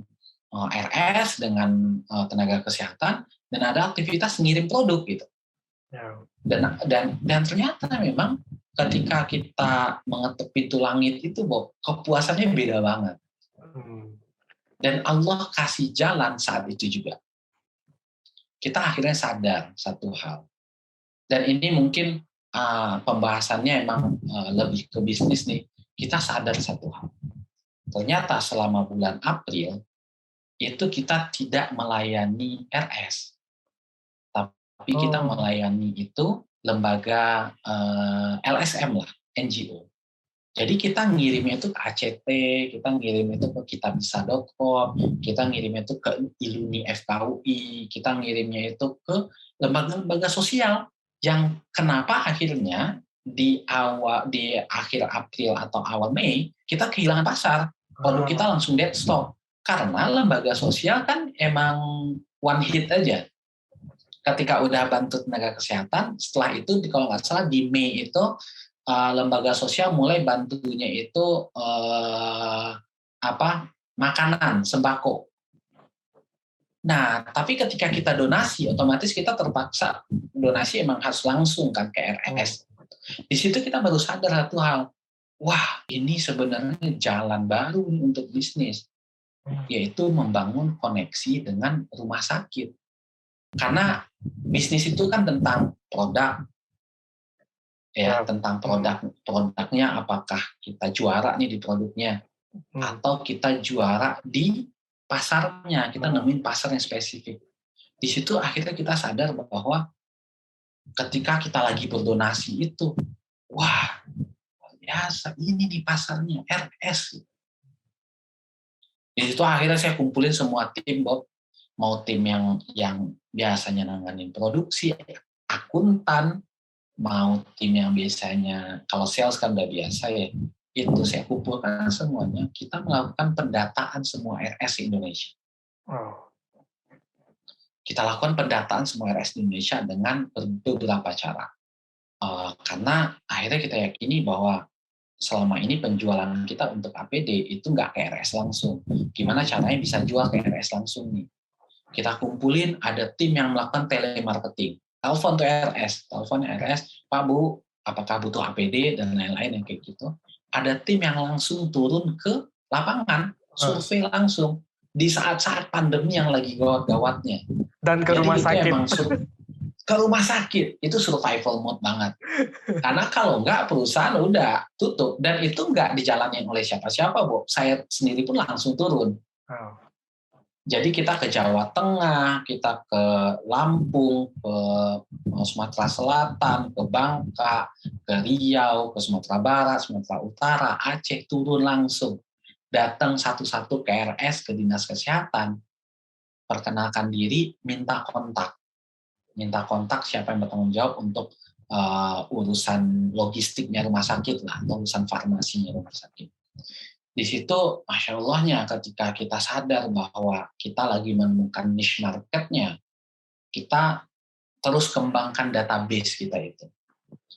RS, dengan tenaga kesehatan, dan ada aktivitas ngirim produk gitu. Dan ternyata memang ketika kita mengetuk pintu langit itu, kepuasannya beda banget. Dan Allah kasih jalan saat itu juga. Kita akhirnya sadar satu hal. Dan ini mungkin pembahasannya emang lebih ke bisnis nih. Kita sadar satu hal. Ternyata selama bulan April itu kita tidak melayani RS, tapi kita melayani itu lembaga LSM lah, NGO. Jadi kita ngirimnya itu ke ACT, kita ngirim itu ke kitabisa.com, kita ngirimnya itu ke Iluni FKUI, kita ngirimnya itu ke lembaga-lembaga sosial yang kenapa akhirnya di akhir April atau awal Mei kita kehilangan pasar, produk kita langsung dead stock karena lembaga sosial kan emang one hit aja. Ketika udah bantu tenaga kesehatan, setelah itu kalau nggak salah di Mei itu lembaga sosial mulai bantunya itu makanan sembako. Nah, tapi ketika kita donasi, otomatis kita terpaksa donasi emang harus langsung kan ke RS. Di situ kita baru sadar satu hal, wah ini sebenarnya jalan baru untuk bisnis, yaitu membangun koneksi dengan rumah sakit. Karena bisnis itu kan tentang produk, ya tentang produknya, apakah kita juara nih di produknya atau kita juara di pasarnya, kita nemuin pasar yang spesifik. Di situ akhirnya kita sadar bahwa ketika kita lagi berdonasi itu, wah biasa ini di pasarnya RS. Di situ akhirnya saya kumpulin semua tim, Bob, mau tim yang biasanya nanganin produksi, akuntan, mau tim yang biasanya, kalau sales kan udah biasa ya, itu saya kumpulkan semuanya. Kita melakukan pendataan semua RS di Indonesia. Kita lakukan pendataan semua RS di Indonesia dengan beberapa cara. Karena akhirnya kita yakini bahwa selama ini penjualan kita untuk APD itu nggak ke RS langsung. Gimana caranya bisa jual ke RS langsung nih? Kita kumpulin, ada tim yang melakukan telemarketing. Telepon RS, Pak Bu, apakah butuh APD dan lain-lain yang kayak gitu. Ada tim yang langsung turun ke lapangan, survei langsung di saat-saat pandemi yang lagi gawat-gawatnya. Dan ke rumah sakit. Ke rumah sakit itu survival mode banget. Karena kalau nggak perusahaan udah tutup dan itu nggak dijalanin oleh siapa-siapa, Bu. Saya sendiri pun langsung turun. Jadi kita ke Jawa Tengah, kita ke Lampung, ke Sumatera Selatan, ke Bangka, ke Riau, ke Sumatera Barat, Sumatera Utara, Aceh, turun langsung. Datang satu-satu ke RS, ke Dinas Kesehatan, perkenalkan diri, minta kontak siapa yang bertanggung jawab untuk urusan logistiknya rumah sakit lah, atau urusan farmasinya rumah sakit. Di situ, Masya Allahnya, ketika kita sadar bahwa kita lagi menemukan niche marketnya, kita terus kembangkan database kita itu.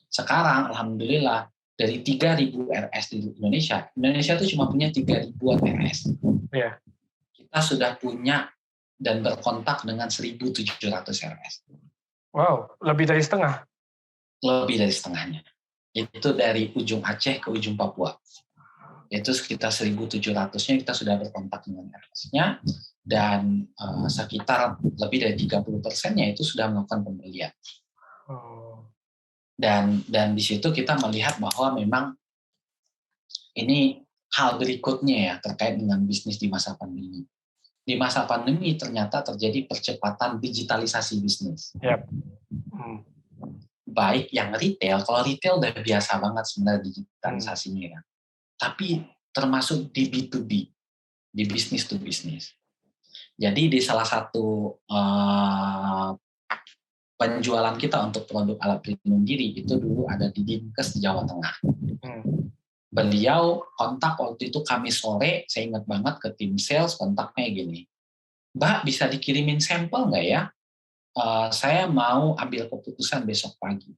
Sekarang, Alhamdulillah, dari 3.000 RS di Indonesia itu cuma punya 3.000-an RS. Yeah. Kita sudah punya dan berkontak dengan 1.700 RS. Wow, lebih dari setengah? Lebih dari setengahnya. Itu dari ujung Aceh ke ujung Papua. Itu sekitar 1.700-nya kita sudah berkontak dengan RS-nya, dan sekitar lebih dari 30%-nya itu sudah melakukan pembelian. Dan di situ kita melihat bahwa memang ini hal berikutnya ya terkait dengan bisnis di masa pandemi. Di masa pandemi ternyata terjadi percepatan digitalisasi bisnis. Yep. Baik yang retail, kalau retail udah biasa banget sebenarnya digitalisasinya ya. Tapi termasuk di B2B, di business to business. Jadi di salah satu penjualan kita untuk produk alat pelindung diri itu dulu ada di Dinkes di Jawa Tengah. Beliau kontak waktu itu Kamis sore, saya ingat banget ke tim sales, kontaknya gini, Mbak bisa dikirimin sampel nggak ya? Saya mau ambil keputusan besok pagi.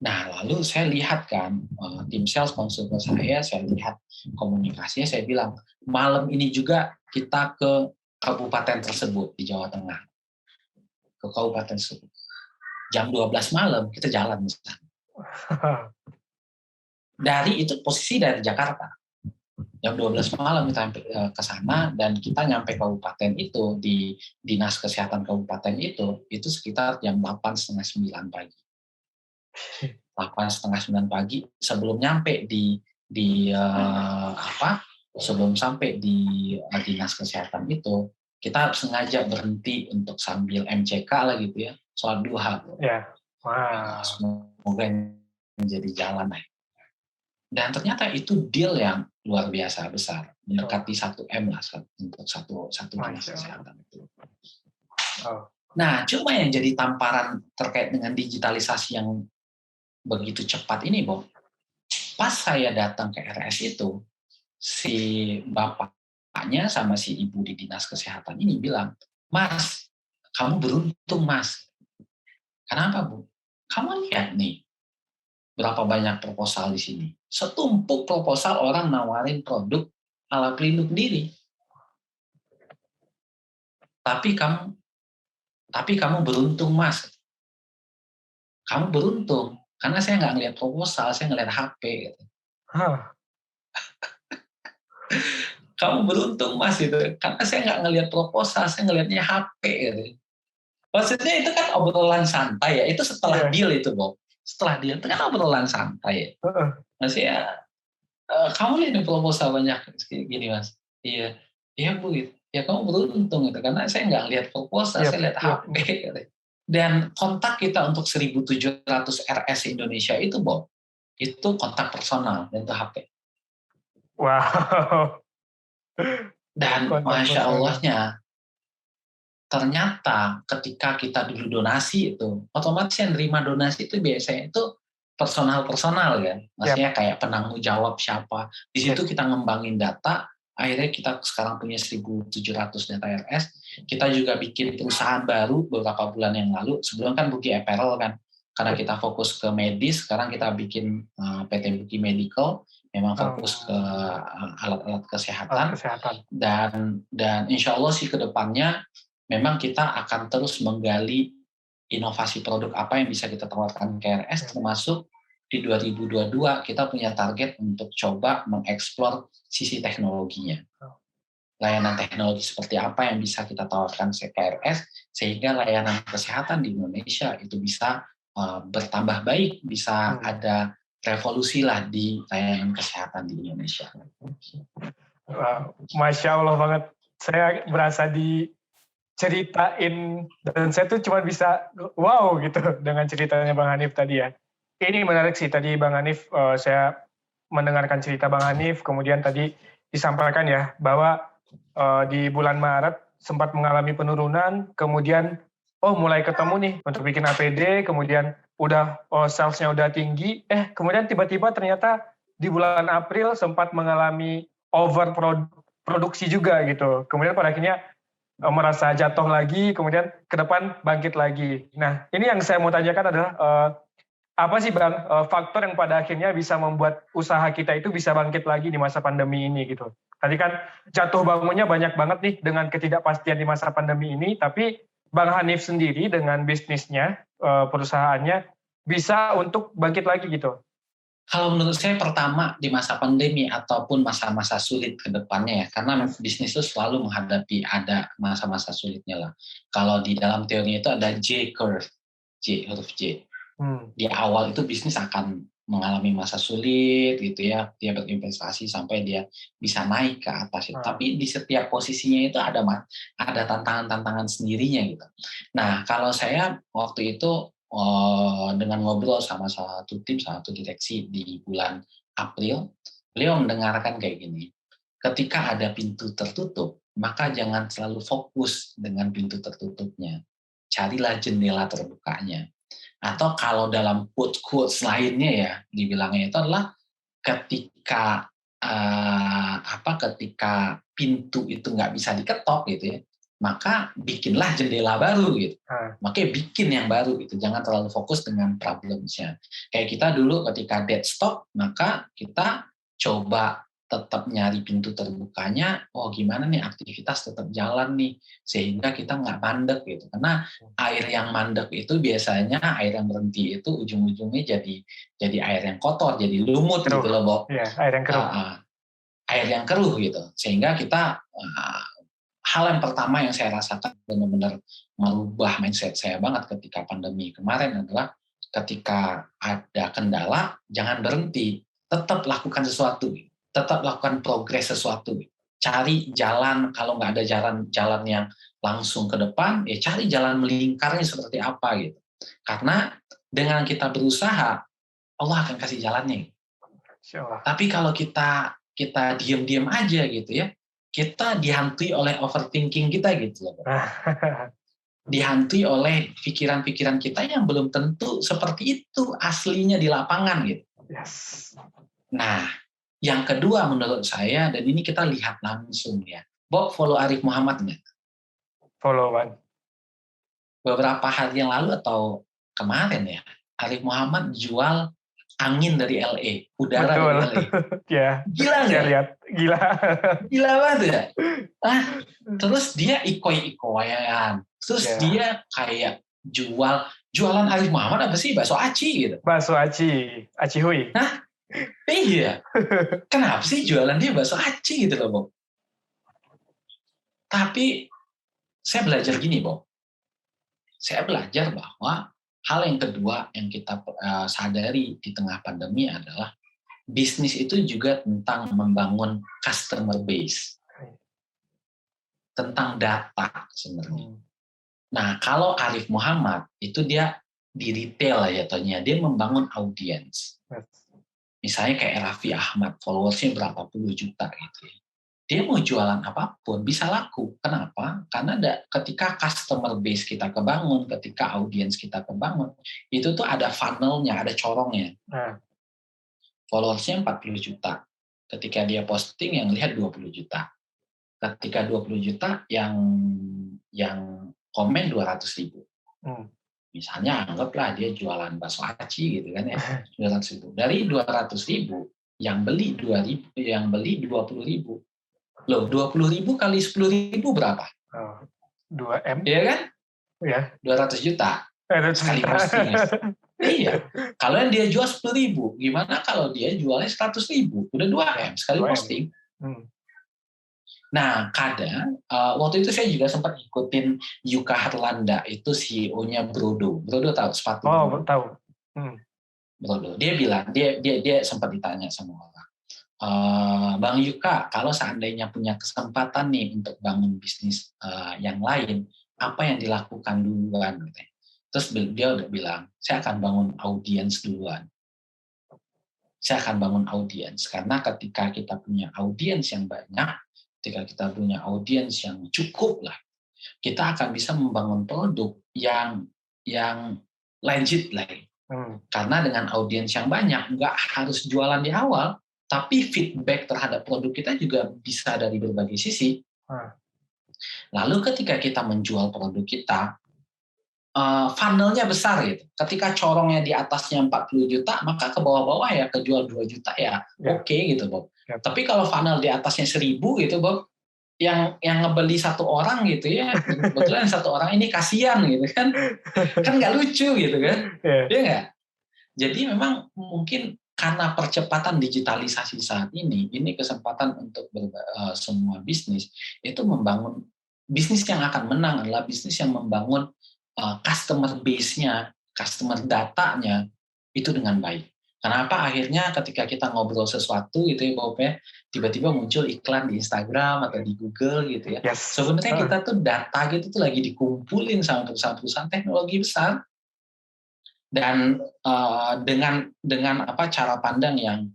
Nah, lalu saya lihat kan, tim sales konsul ke saya lihat komunikasinya, saya bilang, malam ini juga kita ke kabupaten tersebut di Jawa Tengah. Ke kabupaten tersebut. Jam 12 malam, kita jalan misalnya. Itu posisi dari Jakarta. Jam 12 malam kita ke sana, dan kita nyampe kabupaten itu, di Dinas Kesehatan Kabupaten itu sekitar jam 8:30 pagi. 8:30 pagi, sebelum nyampe sebelum sampai di Dinas Kesehatan itu, kita sengaja berhenti untuk sambil MCK lah gitu ya, sholat duha. Ya. Wow. Semoga menjadi jalan. Dan ternyata itu deal yang luar biasa besar, mendekati 1 M lah untuk satu dinas Masya Allah. kesehatan itu. Oh. Nah, cuma yang jadi tamparan terkait dengan digitalisasi yang begitu cepat ini, Bob, pas saya datang ke RS itu, si bapaknya sama si ibu di dinas kesehatan ini bilang, "Mas, kamu beruntung, Mas." Kenapa, Bu? Kamu lihat nih, berapa banyak proposal di sini. Setumpuk proposal orang nawarin produk ala pelindung diri. Tapi kamu beruntung, Mas. Kamu beruntung. Karena saya nggak ngeliat proposal, saya ngeliat HP. Gitu. Hah. Kamu beruntung, Mas. Gitu. Karena saya nggak ngeliat proposal, saya ngeliatnya HP. Gitu. Maksudnya itu kan obrolan santai ya. Itu setelah deal itu, Bob. Setelah deal itu kan obrolan santai ya. Maksudnya, kamu lihat nih proposal banyak gini, Mas. Iya, iya Bu. Ya kamu beruntung gitu. Karena saya nggak lihat proposal, saya lihat HP. Gitu. Dan kontak kita untuk 1.700 RS Indonesia itu, Bob, itu kontak personal dan itu HP. Wow. Dan Masya Allahnya, ternyata ketika kita dulu donasi itu, otomatis yang nerima donasi itu biasanya itu personal kan. Maksudnya kayak penanggung jawab siapa. Di situ kita ngembangin data, akhirnya kita sekarang punya 1.700 data RS. Kita juga bikin perusahaan baru beberapa bulan yang lalu. Sebelum kan Buki Apparel kan, karena kita fokus ke medis, sekarang kita bikin PT Buki Medical, memang fokus ke alat-alat kesehatan. Dan insya Allah sih ke depannya, memang kita akan terus menggali inovasi produk apa yang bisa kita tawarkan ke RS, termasuk di 2022 kita punya target untuk coba mengeksplor sisi teknologinya. Layanan teknologi seperti apa yang bisa kita tawarkan ke RS, sehingga layanan kesehatan di Indonesia itu bisa bertambah baik, bisa ada revolusi lah di layanan kesehatan di Indonesia. Masya Allah banget. Saya berasa diceritain, dan saya tuh cuma bisa wow gitu dengan ceritanya Bang Hanif tadi ya. Ini menarik sih, tadi Bang Hanif, saya mendengarkan cerita Bang Hanif, kemudian tadi disampaikan ya, bahwa di bulan Maret sempat mengalami penurunan, kemudian mulai ketemu nih untuk bikin APD, kemudian udah sales-nya udah tinggi, kemudian tiba-tiba ternyata di bulan April sempat mengalami overproduksi juga gitu. Kemudian pada akhirnya merasa jatuh lagi, kemudian ke depan bangkit lagi. Nah, ini yang saya mau tanyakan adalah apa sih Bang faktor yang pada akhirnya bisa membuat usaha kita itu bisa bangkit lagi di masa pandemi ini gitu. Tadi kan jatuh bangunnya banyak banget nih dengan ketidakpastian di masa pandemi ini, tapi Bang Hanif sendiri dengan bisnisnya, perusahaannya bisa untuk bangkit lagi gitu. Kalau menurut saya pertama di masa pandemi ataupun masa-masa sulit ke depannya ya, karena bisnis itu selalu menghadapi ada masa-masa sulitnya lah. Kalau di dalam teori itu ada J curve, huruf J. Di awal itu bisnis akan mengalami masa sulit gitu ya, dia berinvestasi sampai dia bisa naik ke atas itu. Tapi di setiap posisinya itu ada tantangan-tantangan sendirinya gitu. Nah, kalau saya waktu itu dengan ngobrol sama salah satu direksi di bulan April, beliau mendengarkan kayak gini, ketika ada pintu tertutup, maka jangan selalu fokus dengan pintu tertutupnya, carilah jendela terbukanya. Atau kalau dalam quotes lainnya ya, dibilangnya itu adalah ketika pintu itu nggak bisa diketok gitu ya, maka bikinlah jendela baru gitu. Makanya bikin yang baru gitu, jangan terlalu fokus dengan problemnya. Kayak kita dulu ketika dead stop, maka kita coba tetap nyari pintu terbukanya, gimana nih aktivitas tetap jalan nih, sehingga kita nggak mandek gitu. Karena air yang mandek itu biasanya, air yang berhenti itu ujung-ujungnya jadi air yang kotor, jadi lumut keruh. Gitu loh, Bob. Iya, air yang keruh. Air yang keruh gitu. Sehingga kita, hal yang pertama yang saya rasakan benar-benar merubah mindset saya banget ketika pandemi kemarin adalah ketika ada kendala, jangan berhenti, tetap lakukan sesuatu. Tetap lakukan progres sesuatu. Cari jalan, kalau nggak ada jalan yang langsung ke depan, ya cari jalan melingkarnya seperti apa gitu. Karena dengan kita berusaha, Allah akan kasih jalannya. Insya Allah. Tapi kalau kita diam-diam aja gitu ya, kita dihantui oleh overthinking kita gitu loh. Dihantui oleh pikiran-pikiran kita yang belum tentu seperti itu aslinya di lapangan gitu. Yes. Nah, yang kedua menurut saya, dan ini kita lihat langsung ya. Bob follow Arif Muhammad nggak? Follow Bang. Beberapa hari yang lalu atau kemarin ya, Arif Muhammad jual angin dari LA, udara Betul. dari LA. Ya. Gila Saya nggak? lihat. Gila. Gila banget ya. Terus dia ikoi-ikoyan. Terus Ya. dia kayak jualan Arif Muhammad apa sih? Bakso aci gitu. Bakso aci. Aci hui. Iya. Kenapa sih jualan dia bakso aci gitu loh, Bob? Tapi saya belajar gini, Bob. Saya belajar bahwa hal yang kedua yang kita sadari di tengah pandemi adalah bisnis itu juga tentang membangun customer base. Tentang data sebenarnya. Nah, kalau Arif Muhammad itu dia di retail ya jatuhnya, dia membangun audiens. Misalnya kayak Raffi Ahmad, followersnya berapa puluh juta gitu ya. Dia mau jualan apapun bisa laku. Kenapa? Karena ketika customer base kita kebangun, ketika audiens kita kebangun, itu tuh ada funnelnya, ada corongnya. Followersnya 40 juta. Ketika dia posting yang lihat 20 juta. Ketika 20 juta yang komen 200.000. Misalnya anggaplah dia jualan bakso aci gitu kan ya, 200.000. Dari 200.000 yang beli 2.000, yang beli 20.000. Loh, 20.000 kali 10.000 berapa? 2M. Iya kan? Ya. 200 juta sekali posting. Iya. Kalau yang dia jual 10.000, gimana kalau dia jualnya 100.000? Udah 2M sekali 2M. posting. Nah, kadang waktu itu saya juga sempat ikutin Yuka Harlanda, itu CEO-nya Brodo. Brodo tahu sepatu? Oh, tahu. Brodo. Dia bilang, dia sempat ditanya sama orang, Bang Yuka, kalau seandainya punya kesempatan nih untuk bangun bisnis yang lain, apa yang dilakukan duluan? Terus dia udah bilang, saya akan bangun audiens duluan. Saya akan bangun audiens, karena ketika kita punya audiens yang banyak, ketika kita punya audiens yang cukup lah, kita akan bisa membangun produk yang legit lah. Karena dengan audiens yang banyak, nggak harus jualan di awal, tapi feedback terhadap produk kita juga bisa dari berbagai sisi. Lalu ketika kita menjual produk kita, funnelnya besar gitu. Ketika corongnya di atasnya 40 juta, maka ke bawah-bawah ya kejual 2 juta ya oke gitu, Bob. Tapi kalau funnel di atasnya 1.000 gitu, Bob, yang ngebeli satu orang gitu ya, kebetulan satu orang ini kasihan gitu kan nggak lucu gitu kan, dia nggak. Jadi memang mungkin karena percepatan digitalisasi saat ini kesempatan untuk semua bisnis itu membangun bisnis yang akan menang adalah bisnis yang membangun customer base-nya, customer datanya itu dengan baik. Kenapa akhirnya ketika kita ngobrol sesuatu gitu ya, Bob ya, tiba-tiba muncul iklan di Instagram atau di Google gitu ya. Yes. Sebenarnya kita tuh data gitu tuh lagi dikumpulin sama perusahaan-perusahaan teknologi besar. Dan dengan cara pandang yang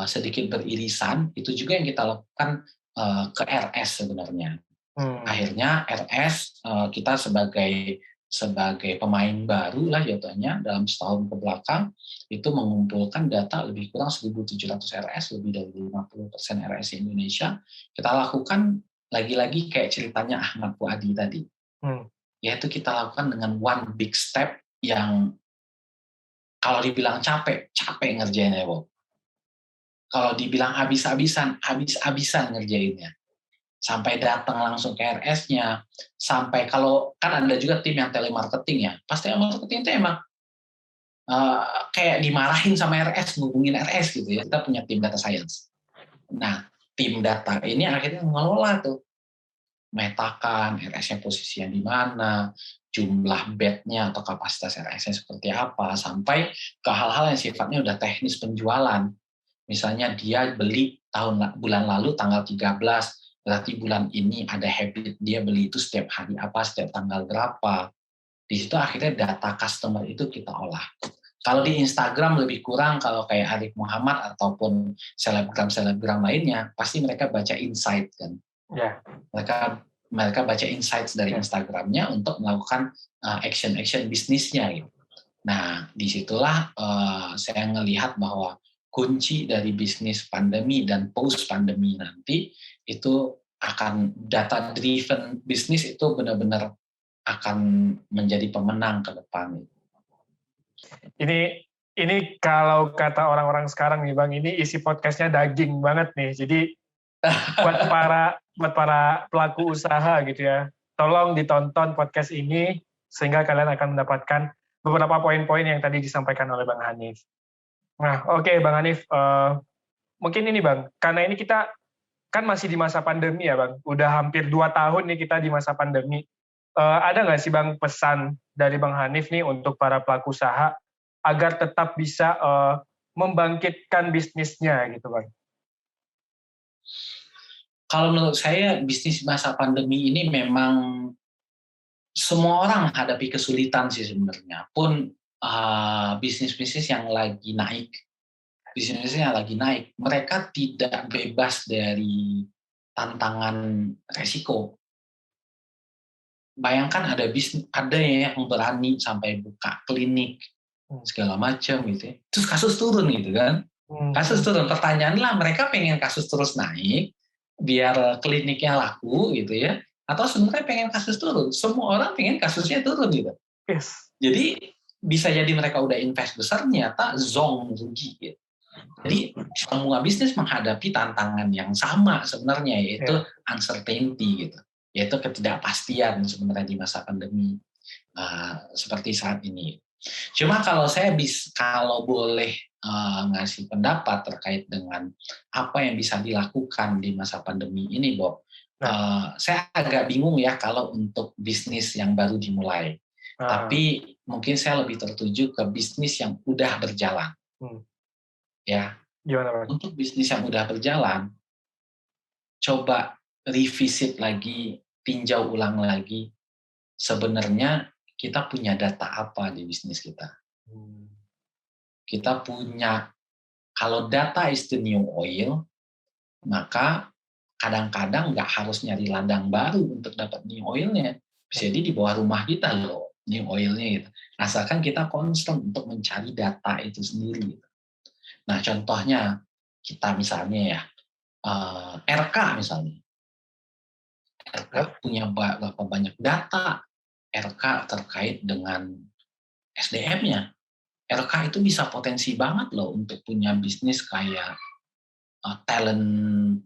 sedikit beririsan, itu juga yang kita lakukan ke RS sebenarnya. Akhirnya RS kita sebagai pemain baru lah jatuhnya dalam setahun ke belakang itu mengumpulkan data lebih kurang 1.700 RS, lebih dari 50% RS di Indonesia. Kita lakukan lagi-lagi kayak ceritanya Ahmad Puadi tadi, yaitu kita lakukan dengan one big step yang kalau dibilang capek ngerjainnya, Bob. Kalau dibilang habis-habisan ngerjainnya. Sampai datang langsung ke RS-nya, sampai kalau kan ada juga tim yang telemarketing ya. Pas telemarketing itu emang kayak dimarahin sama RS, ngubungin RS gitu ya. Kita punya tim data science. Nah, tim data ini akhirnya mengelola tuh. Metakan RS-nya posisinya di mana, jumlah bed-nya atau kapasitas RS-nya seperti apa, sampai ke hal-hal yang sifatnya udah teknis penjualan. Misalnya dia beli bulan lalu tanggal 13, berarti bulan ini ada habit dia beli itu setiap hari apa, setiap tanggal berapa. Di situ akhirnya data customer itu kita olah. Kalau di Instagram lebih kurang, kalau kayak Arif Muhammad ataupun selebgram lainnya, pasti mereka baca insight kan. Ya. Mereka baca insights dari Instagramnya untuk melakukan action bisnisnya gitu. Nah, disitulah saya ngelihat bahwa kunci dari bisnis pandemi dan post pandemi nanti itu akan data driven bisnis itu benar-benar akan menjadi pemenang ke depan. Ini kalau kata orang-orang sekarang nih Bang, ini isi podcastnya daging banget nih. Jadi buat para pelaku usaha gitu ya, tolong ditonton podcast ini sehingga kalian akan mendapatkan beberapa poin-poin yang tadi disampaikan oleh Bang Hanif. Nah, oke, Bang Hanif, mungkin ini Bang, karena ini kita kan masih di masa pandemi ya Bang, udah hampir 2 tahun nih kita di masa pandemi. Ada nggak sih Bang pesan dari Bang Hanif nih untuk para pelaku usaha agar tetap bisa membangkitkan bisnisnya gitu Bang? Kalau menurut saya bisnis masa pandemi ini memang semua orang hadapi kesulitan sih sebenarnya. Pun bisnis-bisnis yang lagi naik, mereka tidak bebas dari tantangan resiko. Bayangkan ada yang berani sampai buka klinik segala macam gitu ya. Terus kasus turun gitu kan. Kasus turun. Pertanyaanlah mereka pengen kasus terus naik biar kliniknya laku gitu ya. Atau sebenarnya pengen kasus turun. Semua orang pengen kasusnya turun gitu. Yes. Jadi bisa jadi mereka udah invest besar ternyata zong rugi gitu. Jadi semua bisnis menghadapi tantangan yang sama sebenarnya yaitu uncertainty gitu. Yaitu ketidakpastian sebenarnya di masa pandemi seperti saat ini. Cuma kalau boleh ngasih pendapat terkait dengan apa yang bisa dilakukan di masa pandemi ini, Bob, saya agak bingung ya kalau untuk bisnis yang baru dimulai. Tapi mungkin saya lebih tertuju ke bisnis yang udah berjalan. Ya, gimana, untuk bisnis yang udah berjalan, coba revisit lagi, tinjau ulang lagi, sebenarnya kita punya data apa di bisnis kita. Kita punya, kalau data is the new oil, maka kadang-kadang nggak harus nyari ladang baru untuk dapat new oilnya. Bisa jadi di bawah rumah kita loh, new oilnya gitu. Asalkan kita konstan untuk mencari data itu sendiri. Gitu. Nah contohnya, kita misalnya ya, RK misalnya. RK punya berapa banyak data RK terkait dengan SDM-nya. RK itu bisa potensi banget loh untuk punya bisnis kayak talent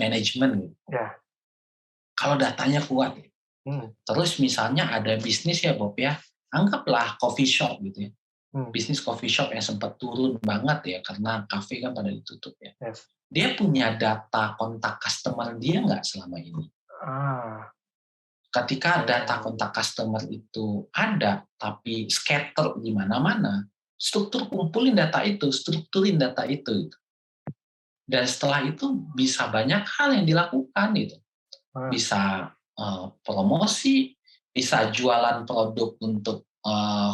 management gitu. Kalau datanya kuat. Terus misalnya ada bisnis ya Bob ya, anggaplah coffee shop gitu ya. Bisnis coffee shop yang sempat turun banget ya karena kafe kan pada ditutup ya. Dia punya data kontak customer dia nggak selama ini? Ketika data kontak customer itu ada, tapi scatter di mana-mana, strukturin data itu. Dan setelah itu bisa banyak hal yang dilakukan gitu. Bisa promosi, bisa jualan produk untuk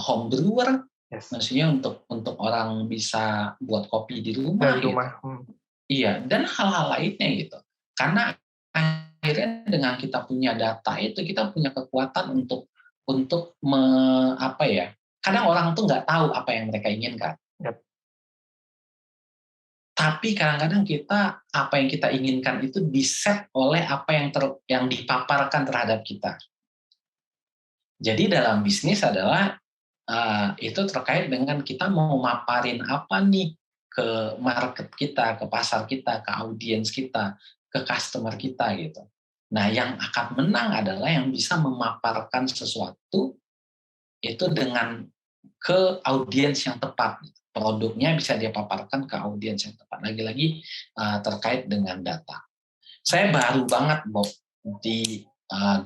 home brewer, maksudnya untuk orang bisa buat kopi di rumah. Gitu. Iya, dan hal-hal lainnya gitu. Karena akhirnya dengan kita punya data itu kita punya kekuatan untuk kadang orang tuh nggak tahu apa yang mereka inginkan. Tapi kadang-kadang apa yang kita inginkan itu diset oleh apa yang dipaparkan terhadap kita. Jadi dalam bisnis adalah itu terkait dengan kita mau maparin apa nih ke market kita, ke pasar kita, ke audiens kita, ke customer kita gitu. Nah, yang akan menang adalah yang bisa memaparkan sesuatu itu ke audiens yang tepat. Produknya bisa dia paparkan ke audiens yang tepat. Lagi-lagi terkait dengan data. Saya baru banget Bob di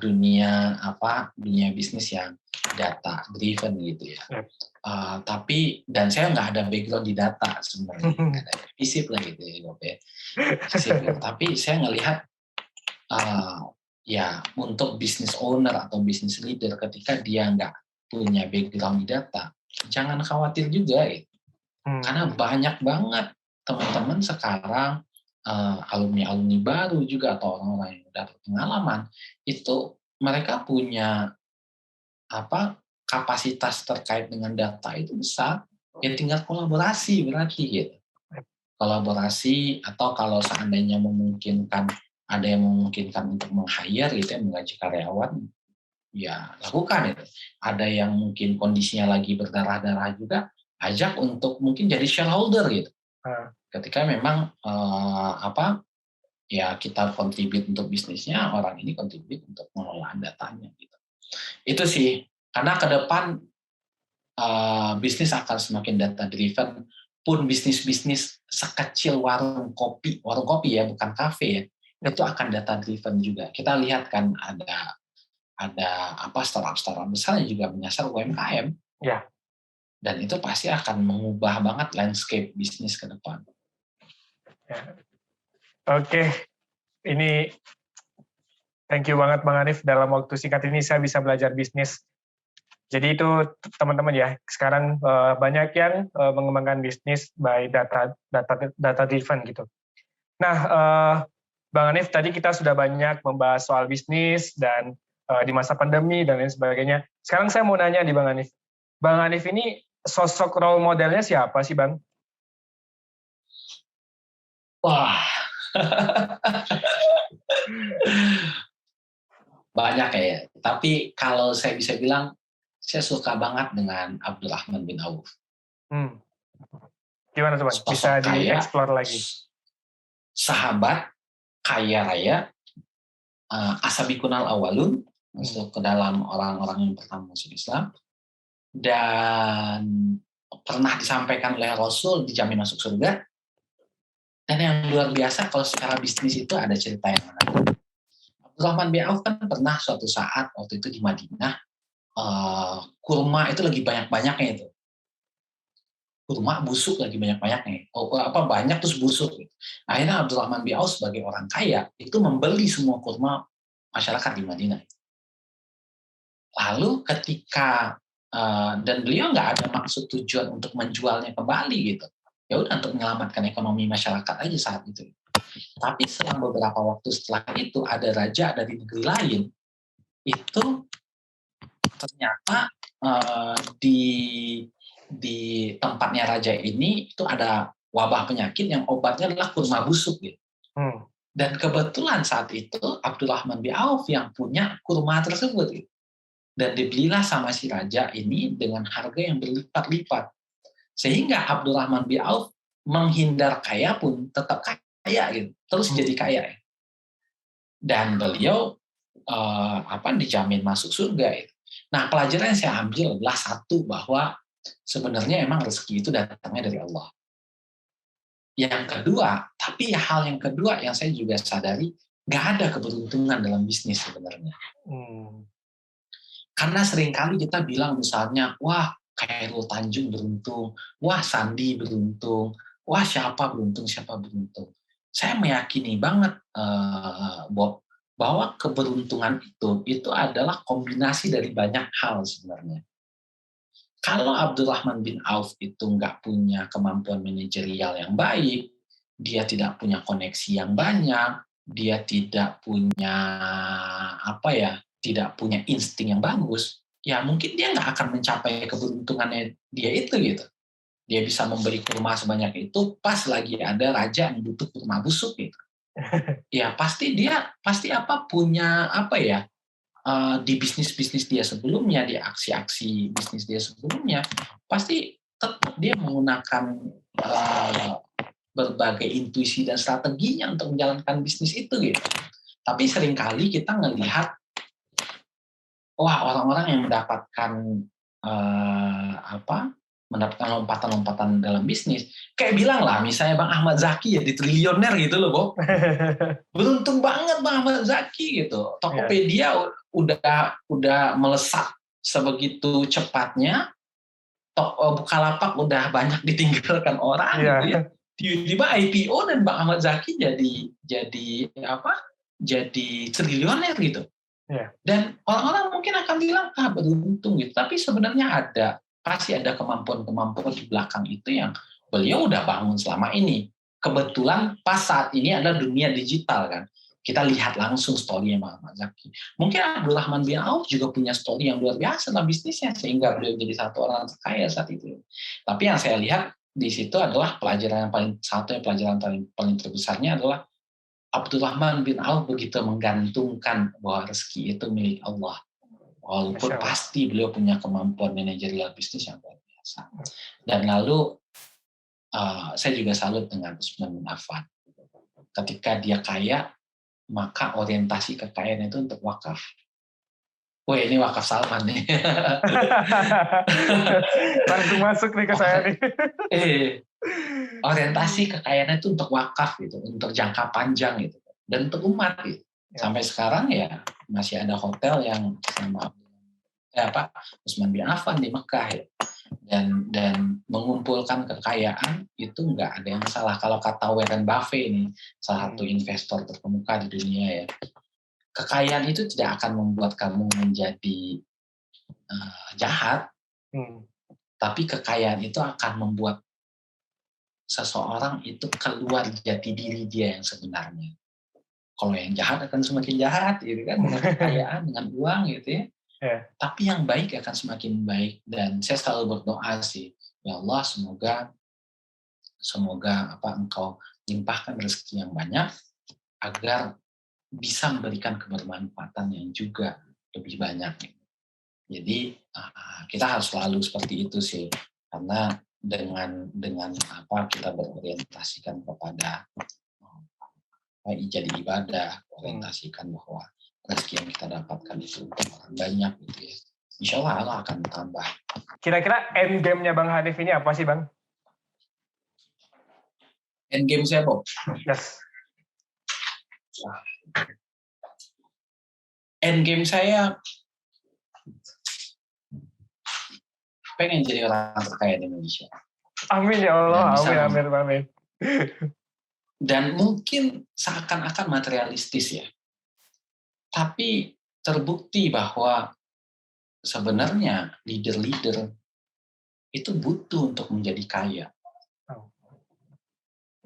dunia bisnis yang data driven gitu ya. Dan saya nggak ada background di data sebenarnya, nggak ada FISIP lah gitu ya Bob ya. Tapi saya ngelihat untuk business owner atau business leader ketika dia nggak punya background di data, jangan khawatir juga gitu. Karena Hmm. banyak banget teman-teman sekarang alumni-alumni baru juga atau orang-orang yang udah berpengalaman itu mereka punya kapasitas terkait dengan data itu besar, ya tinggal kolaborasi berarti gitu. Kolaborasi atau kalau seandainya memungkinkan, ada yang memungkinkan untuk meng-hire gitu ya, menggaji karyawan, ya lakukan itu. Ada yang mungkin kondisinya lagi berdarah-darah juga, ajak untuk mungkin jadi shareholder gitu. Ketika memang ya kita kontribut untuk bisnisnya, orang ini kontribut untuk mengelola datanya gitu. Itu sih, karena ke depan bisnis akan semakin data driven, pun bisnis-bisnis sekecil warung kopi ya, bukan kafe ya, itu akan data driven juga. Kita lihat kan ada startup besar yang juga menyasar UMKM. Ya. Dan itu pasti akan mengubah banget landscape bisnis ke depan. Ya. Oke, ini thank you banget Bang Hanif, dalam waktu singkat ini saya bisa belajar bisnis. Jadi itu teman-teman ya, sekarang banyak yang mengembangkan bisnis by data driven gitu. Nah, Bang Hanif, tadi kita sudah banyak membahas soal bisnis dan di masa pandemi dan lain sebagainya. Sekarang saya mau nanya di Bang Hanif. Bang Hanif ini sosok role modelnya siapa sih, Bang? Wah, banyak ya. Tapi kalau saya bisa bilang, saya suka banget dengan Abdurrahman bin Auf. Gimana tuh Bang? Bisa dieksplor lagi. Sahabat, kaya raya, asabiqunal awalun, masuk ke dalam orang-orang yang pertama masuk Islam, dan pernah disampaikan oleh Rasul dijamin masuk surga. Dan yang luar biasa kalau secara bisnis itu ada cerita yang menarik. Abdurrahman bin Auf kan pernah suatu saat waktu itu di Madinah, kurma itu lagi banyak-banyaknya itu. Kurma busuk lagi banyak-banyaknya. Banyak terus busuk. Akhirnya Abdurrahman bin Auf sebagai orang kaya itu membeli semua kurma masyarakat di Madinah. Lalu ketika dan beliau nggak ada maksud tujuan untuk menjualnya kembali gitu. Ya udah untuk menyelamatkan ekonomi masyarakat aja saat itu. Tapi selang beberapa waktu setelah itu ada raja dari negeri lain itu ternyata di tempatnya raja ini itu ada wabah penyakit yang obatnya adalah kurma busuk gitu. Dan kebetulan saat itu Abdurrahman bin Auf yang punya kurma tersebut gitu. Dan dibelilah sama si raja ini dengan harga yang berlipat-lipat. Sehingga Abdurrahman bin Auf menghindar kaya pun tetap kaya gitu, terus jadi kaya. Dan beliau dijamin masuk surga. Nah, pelajaran yang saya ambil adalah satu, bahwa sebenarnya emang rezeki itu datangnya dari Allah. Yang kedua, tapi hal yang kedua yang saya juga sadari, nggak ada keberuntungan dalam bisnis sebenarnya. Karena seringkali kita bilang misalnya, wah Khairul Tanjung beruntung, wah Sandi beruntung, wah siapa beruntung. Saya meyakini banget, Bob, bahwa keberuntungan itu adalah kombinasi dari banyak hal sebenarnya. Kalau Abdurrahman bin Auf itu nggak punya kemampuan manajerial yang baik, dia tidak punya koneksi yang banyak, dia tidak punya tidak punya insting yang bagus, ya mungkin dia nggak akan mencapai keberuntungannya dia itu gitu. Dia bisa memberi kurma sebanyak itu pas lagi ada raja yang butuh kurma busuk gitu. Ya pasti dia punya di bisnis dia sebelumnya, di aksi-aksi bisnis dia sebelumnya, pasti tetap dia menggunakan berbagai intuisi dan strateginya untuk menjalankan bisnis itu gitu. Tapi seringkali kita ngelihat orang-orang yang mendapatkan lompatan-lompatan dalam bisnis, kayak bilang lah misalnya Bang Ahmad Zaki jadi triliuner gitu loh, Bob. Beruntung banget Bang Ahmad Zaki gitu. Tokopedia udah melesat sebegitu cepatnya. Bukalapak udah banyak ditinggalkan orang gitu ya. Tiba-tiba IPO dan Bang Ahmad Zaki jadi triliuner gitu. Dan orang-orang mungkin akan bilang beruntung gitu, tapi sebenarnya ada pasti ada kemampuan-kemampuan di belakang itu yang beliau udah bangun selama ini. Kebetulan pas saat ini adalah dunia digital kan. Kita lihat langsung story-nya Muhammad Zaki. Mungkin Abdurrahman bin Auf juga punya story yang luar biasa dalam bisnisnya sehingga beliau jadi satu orang kaya saat itu. Tapi yang saya lihat di situ adalah pelajaran yang paling terbesarnya adalah Abdurrahman bin Auf begitu menggantungkan bahwa rezeki itu milik Allah. Walaupun pasti beliau punya kemampuan manajerial bisnis yang luar biasa. Dan lalu saya juga salut dengan Utsman bin Affan. Ketika dia kaya, maka orientasi kekayaan itu untuk wakaf. Wah, ini wakaf Salman nih. Langsung masuk nih ke saya nih. Orientasi kekayaan itu untuk wakaf gitu, untuk jangka panjang gitu, dan untuk umat gitu. Sampai sekarang ya masih ada hotel yang sama Utsman bin Affan di Mekah ya. Dan mengumpulkan kekayaan itu nggak ada yang salah. Kalau kata Warren Buffett ini, salah satu investor terkemuka di dunia ya, kekayaan itu tidak akan membuat kamu menjadi jahat, tapi kekayaan itu akan membuat seseorang itu keluar jati diri dia yang sebenarnya. Kalau yang jahat akan semakin jahat, gitu kan, dengan kekayaan, dengan uang, gitu ya. Tapi yang baik akan semakin baik. Dan saya selalu berdoa sih, ya Allah, semoga Engkau limpahkan rezeki yang banyak agar bisa memberikan kebermanfaatan yang juga lebih banyak. Jadi kita harus selalu seperti itu sih, karena dengan kita berorientasikan kepada jadi ibadah, orientasikan bahwa rezeki yang kita dapatkan itu untuk orang banyak gitu ya. Insya Allah akan bertambah. Kira-kira end game-nya Bang Hanif ini apa sih Bang? End game saya Bob? Yes. End game saya pengen jadi orang terkaya di Indonesia. Amin ya Allah, amin. Dan mungkin seakan-akan materialistis ya. Tapi terbukti bahwa sebenarnya leader-leader itu butuh untuk menjadi kaya.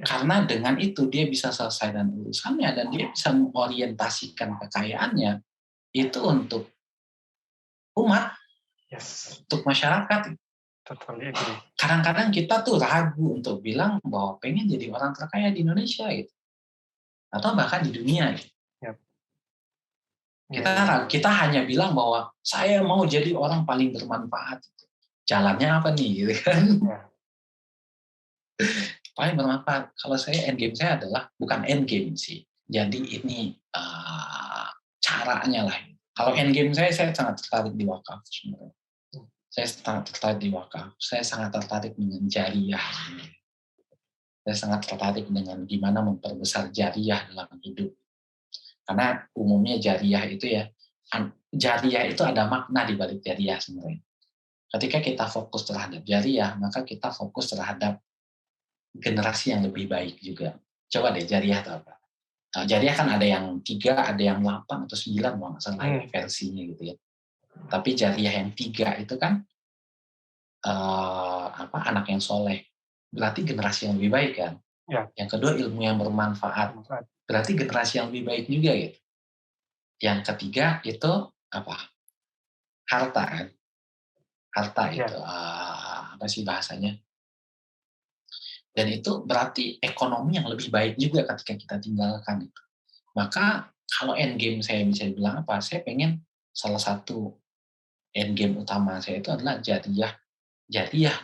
Karena dengan itu dia bisa selesai dengan urusannya dan dia bisa mengorientasikan kekayaannya itu untuk umat, untuk masyarakat. Kadang-kadang kita tuh ragu untuk bilang bahwa pengen jadi orang terkaya di Indonesia gitu. Atau bahkan di dunia gitu. Kita hanya bilang bahwa saya mau jadi orang paling bermanfaat. Jalannya apa nih, gitu kan? Paling bermanfaat. Kalau saya end game saya adalah bukan end game sih. Jadi ini caranya lah. Kalau end game saya sangat tertarik di wakaf sebenarnya. Saya sangat tertarik di wakaf. Saya sangat tertarik dengan jariah. Saya sangat tertarik dengan gimana memperbesar jariah dalam hidup. Karena umumnya jariah itu ada makna di balik jariah sebenarnya. Ketika kita fokus terhadap jariah, maka kita fokus terhadap generasi yang lebih baik juga. Coba deh jariah itu apa? Nah, jariah kan ada yang 3, ada yang 8 atau 9 kalau nggak salah versinya gitu ya. Tapi jariah yang 3 itu kan anak yang soleh. Berarti generasi yang lebih baik kan. Yang kedua ilmu yang bermanfaat. Berarti generasi yang lebih baik juga gitu. Yang ketiga itu apa? Harta kan. Harta itu apa sih bahasanya? Dan itu berarti ekonomi yang lebih baik juga ketika kita tinggalkan itu. Maka kalau end game saya bisa bilang apa? Saya pengen salah satu end game utama saya itu adalah jariah,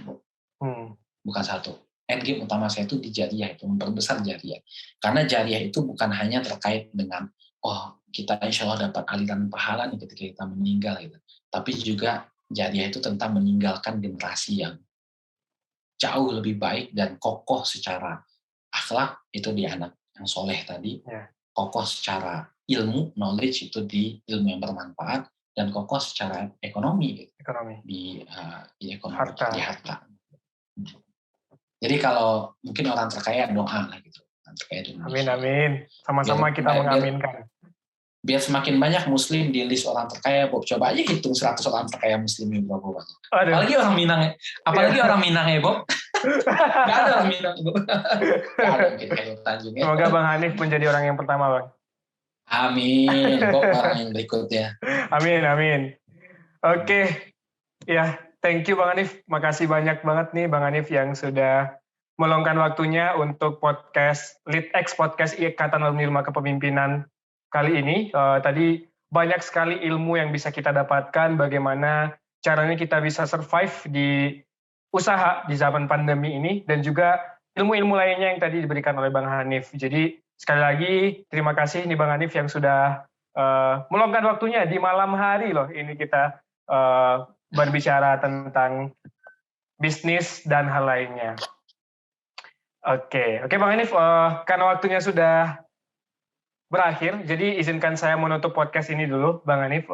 bukan satu. End game utama saya itu di jariah, itu memperbesar jariah. Karena jariah itu bukan hanya terkait dengan kita insya Allah dapat aliran pahala nih ketika kita meninggal gitu. Tapi juga jariah itu tentang meninggalkan generasi yang jauh lebih baik dan kokoh secara akhlak itu di anak yang soleh tadi, kokoh secara ilmu, knowledge itu di ilmu yang bermanfaat, dan kokoh secara ekonomi. Di ekonomi, di harta. Jadi kalau mungkin orang terkaya doa lah gitu. Amin. Sama-sama kita mengaminkan. biar semakin banyak muslim di list orang terkaya, Bob. Coba aja hitung 100 orang terkaya muslim yang berapa banyak. Aduh. Apalagi orang Minang ya, Bob. Nggak ada orang Minang, Bob. Nggak ada mungkin kayak Tanjung ya. Semoga Bang Hanif menjadi orang yang pertama, Bang. Amin, Bob orang yang berikutnya. Amin. Oke, ya, thank you Bang Hanif. Makasih banyak banget nih Bang Hanif yang sudah meluangkan waktunya untuk podcast LeadX Podcast Ikatan Alumni Rumah Kepemimpinan kali ini. Tadi banyak sekali ilmu yang bisa kita dapatkan, bagaimana caranya kita bisa survive di usaha di zaman pandemi ini, dan juga ilmu-ilmu lainnya yang tadi diberikan oleh Bang Hanif. Jadi sekali lagi terima kasih nih Bang Hanif yang sudah meluangkan waktunya di malam hari loh. Ini kita berbicara tentang bisnis dan hal lainnya. Oke Bang Hanif, karena waktunya sudah berakhir, jadi izinkan saya menutup podcast ini dulu, Bang Hanif.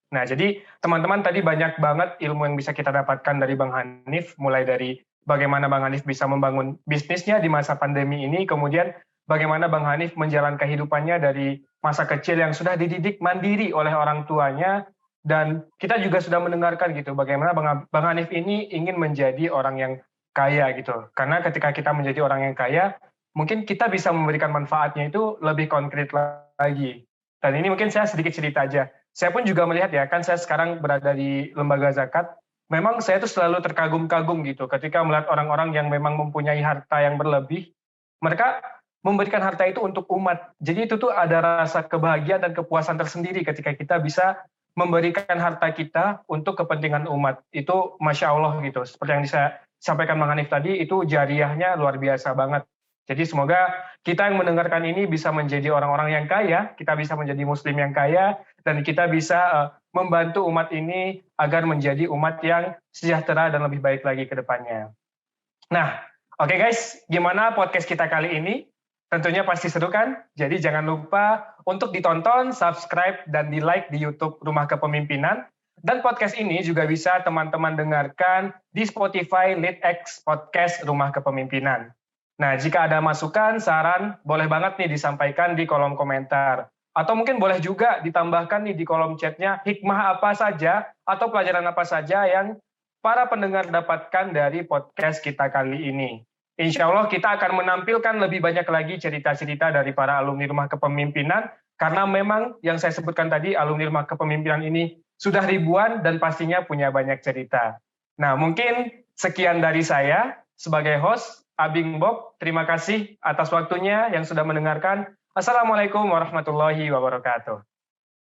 Nah, jadi teman-teman tadi banyak banget ilmu yang bisa kita dapatkan dari Bang Hanif, mulai dari bagaimana Bang Hanif bisa membangun bisnisnya di masa pandemi ini, kemudian bagaimana Bang Hanif menjalankan kehidupannya dari masa kecil yang sudah dididik mandiri oleh orang tuanya, dan kita juga sudah mendengarkan gitu, bagaimana Bang Hanif ini ingin menjadi orang yang kaya gitu. Karena ketika kita menjadi orang yang kaya, mungkin kita bisa memberikan manfaatnya itu lebih konkret lagi. Dan ini mungkin saya sedikit cerita aja. Saya pun juga melihat ya, kan saya sekarang berada di lembaga zakat, memang saya tuh selalu terkagum-kagum gitu ketika melihat orang-orang yang memang mempunyai harta yang berlebih, mereka memberikan harta itu untuk umat. Jadi itu tuh ada rasa kebahagiaan dan kepuasan tersendiri ketika kita bisa memberikan harta kita untuk kepentingan umat. Itu Masya Allah gitu. Seperti yang saya sampaikan Bang Hanif tadi, itu jariahnya luar biasa banget. Jadi semoga kita yang mendengarkan ini bisa menjadi orang-orang yang kaya, kita bisa menjadi muslim yang kaya, dan kita bisa membantu umat ini agar menjadi umat yang sejahtera dan lebih baik lagi ke depannya. Nah, oke guys, gimana podcast kita kali ini? Tentunya pasti seru kan? Jadi jangan lupa untuk ditonton, subscribe, dan di-like di YouTube Rumah Kepemimpinan. Dan podcast ini juga bisa teman-teman dengarkan di Spotify LeadX Podcast Rumah Kepemimpinan. Nah, jika ada masukan, saran, boleh banget nih disampaikan di kolom komentar. Atau mungkin boleh juga ditambahkan nih di kolom chatnya hikmah apa saja atau pelajaran apa saja yang para pendengar dapatkan dari podcast kita kali ini. Insya Allah kita akan menampilkan lebih banyak lagi cerita-cerita dari para alumni Rumah Kepemimpinan, karena memang yang saya sebutkan tadi, alumni Rumah Kepemimpinan ini sudah ribuan dan pastinya punya banyak cerita. Nah, mungkin sekian dari saya sebagai host, Abing Bob. Terima kasih atas waktunya yang sudah mendengarkan. Assalamualaikum warahmatullahi wabarakatuh.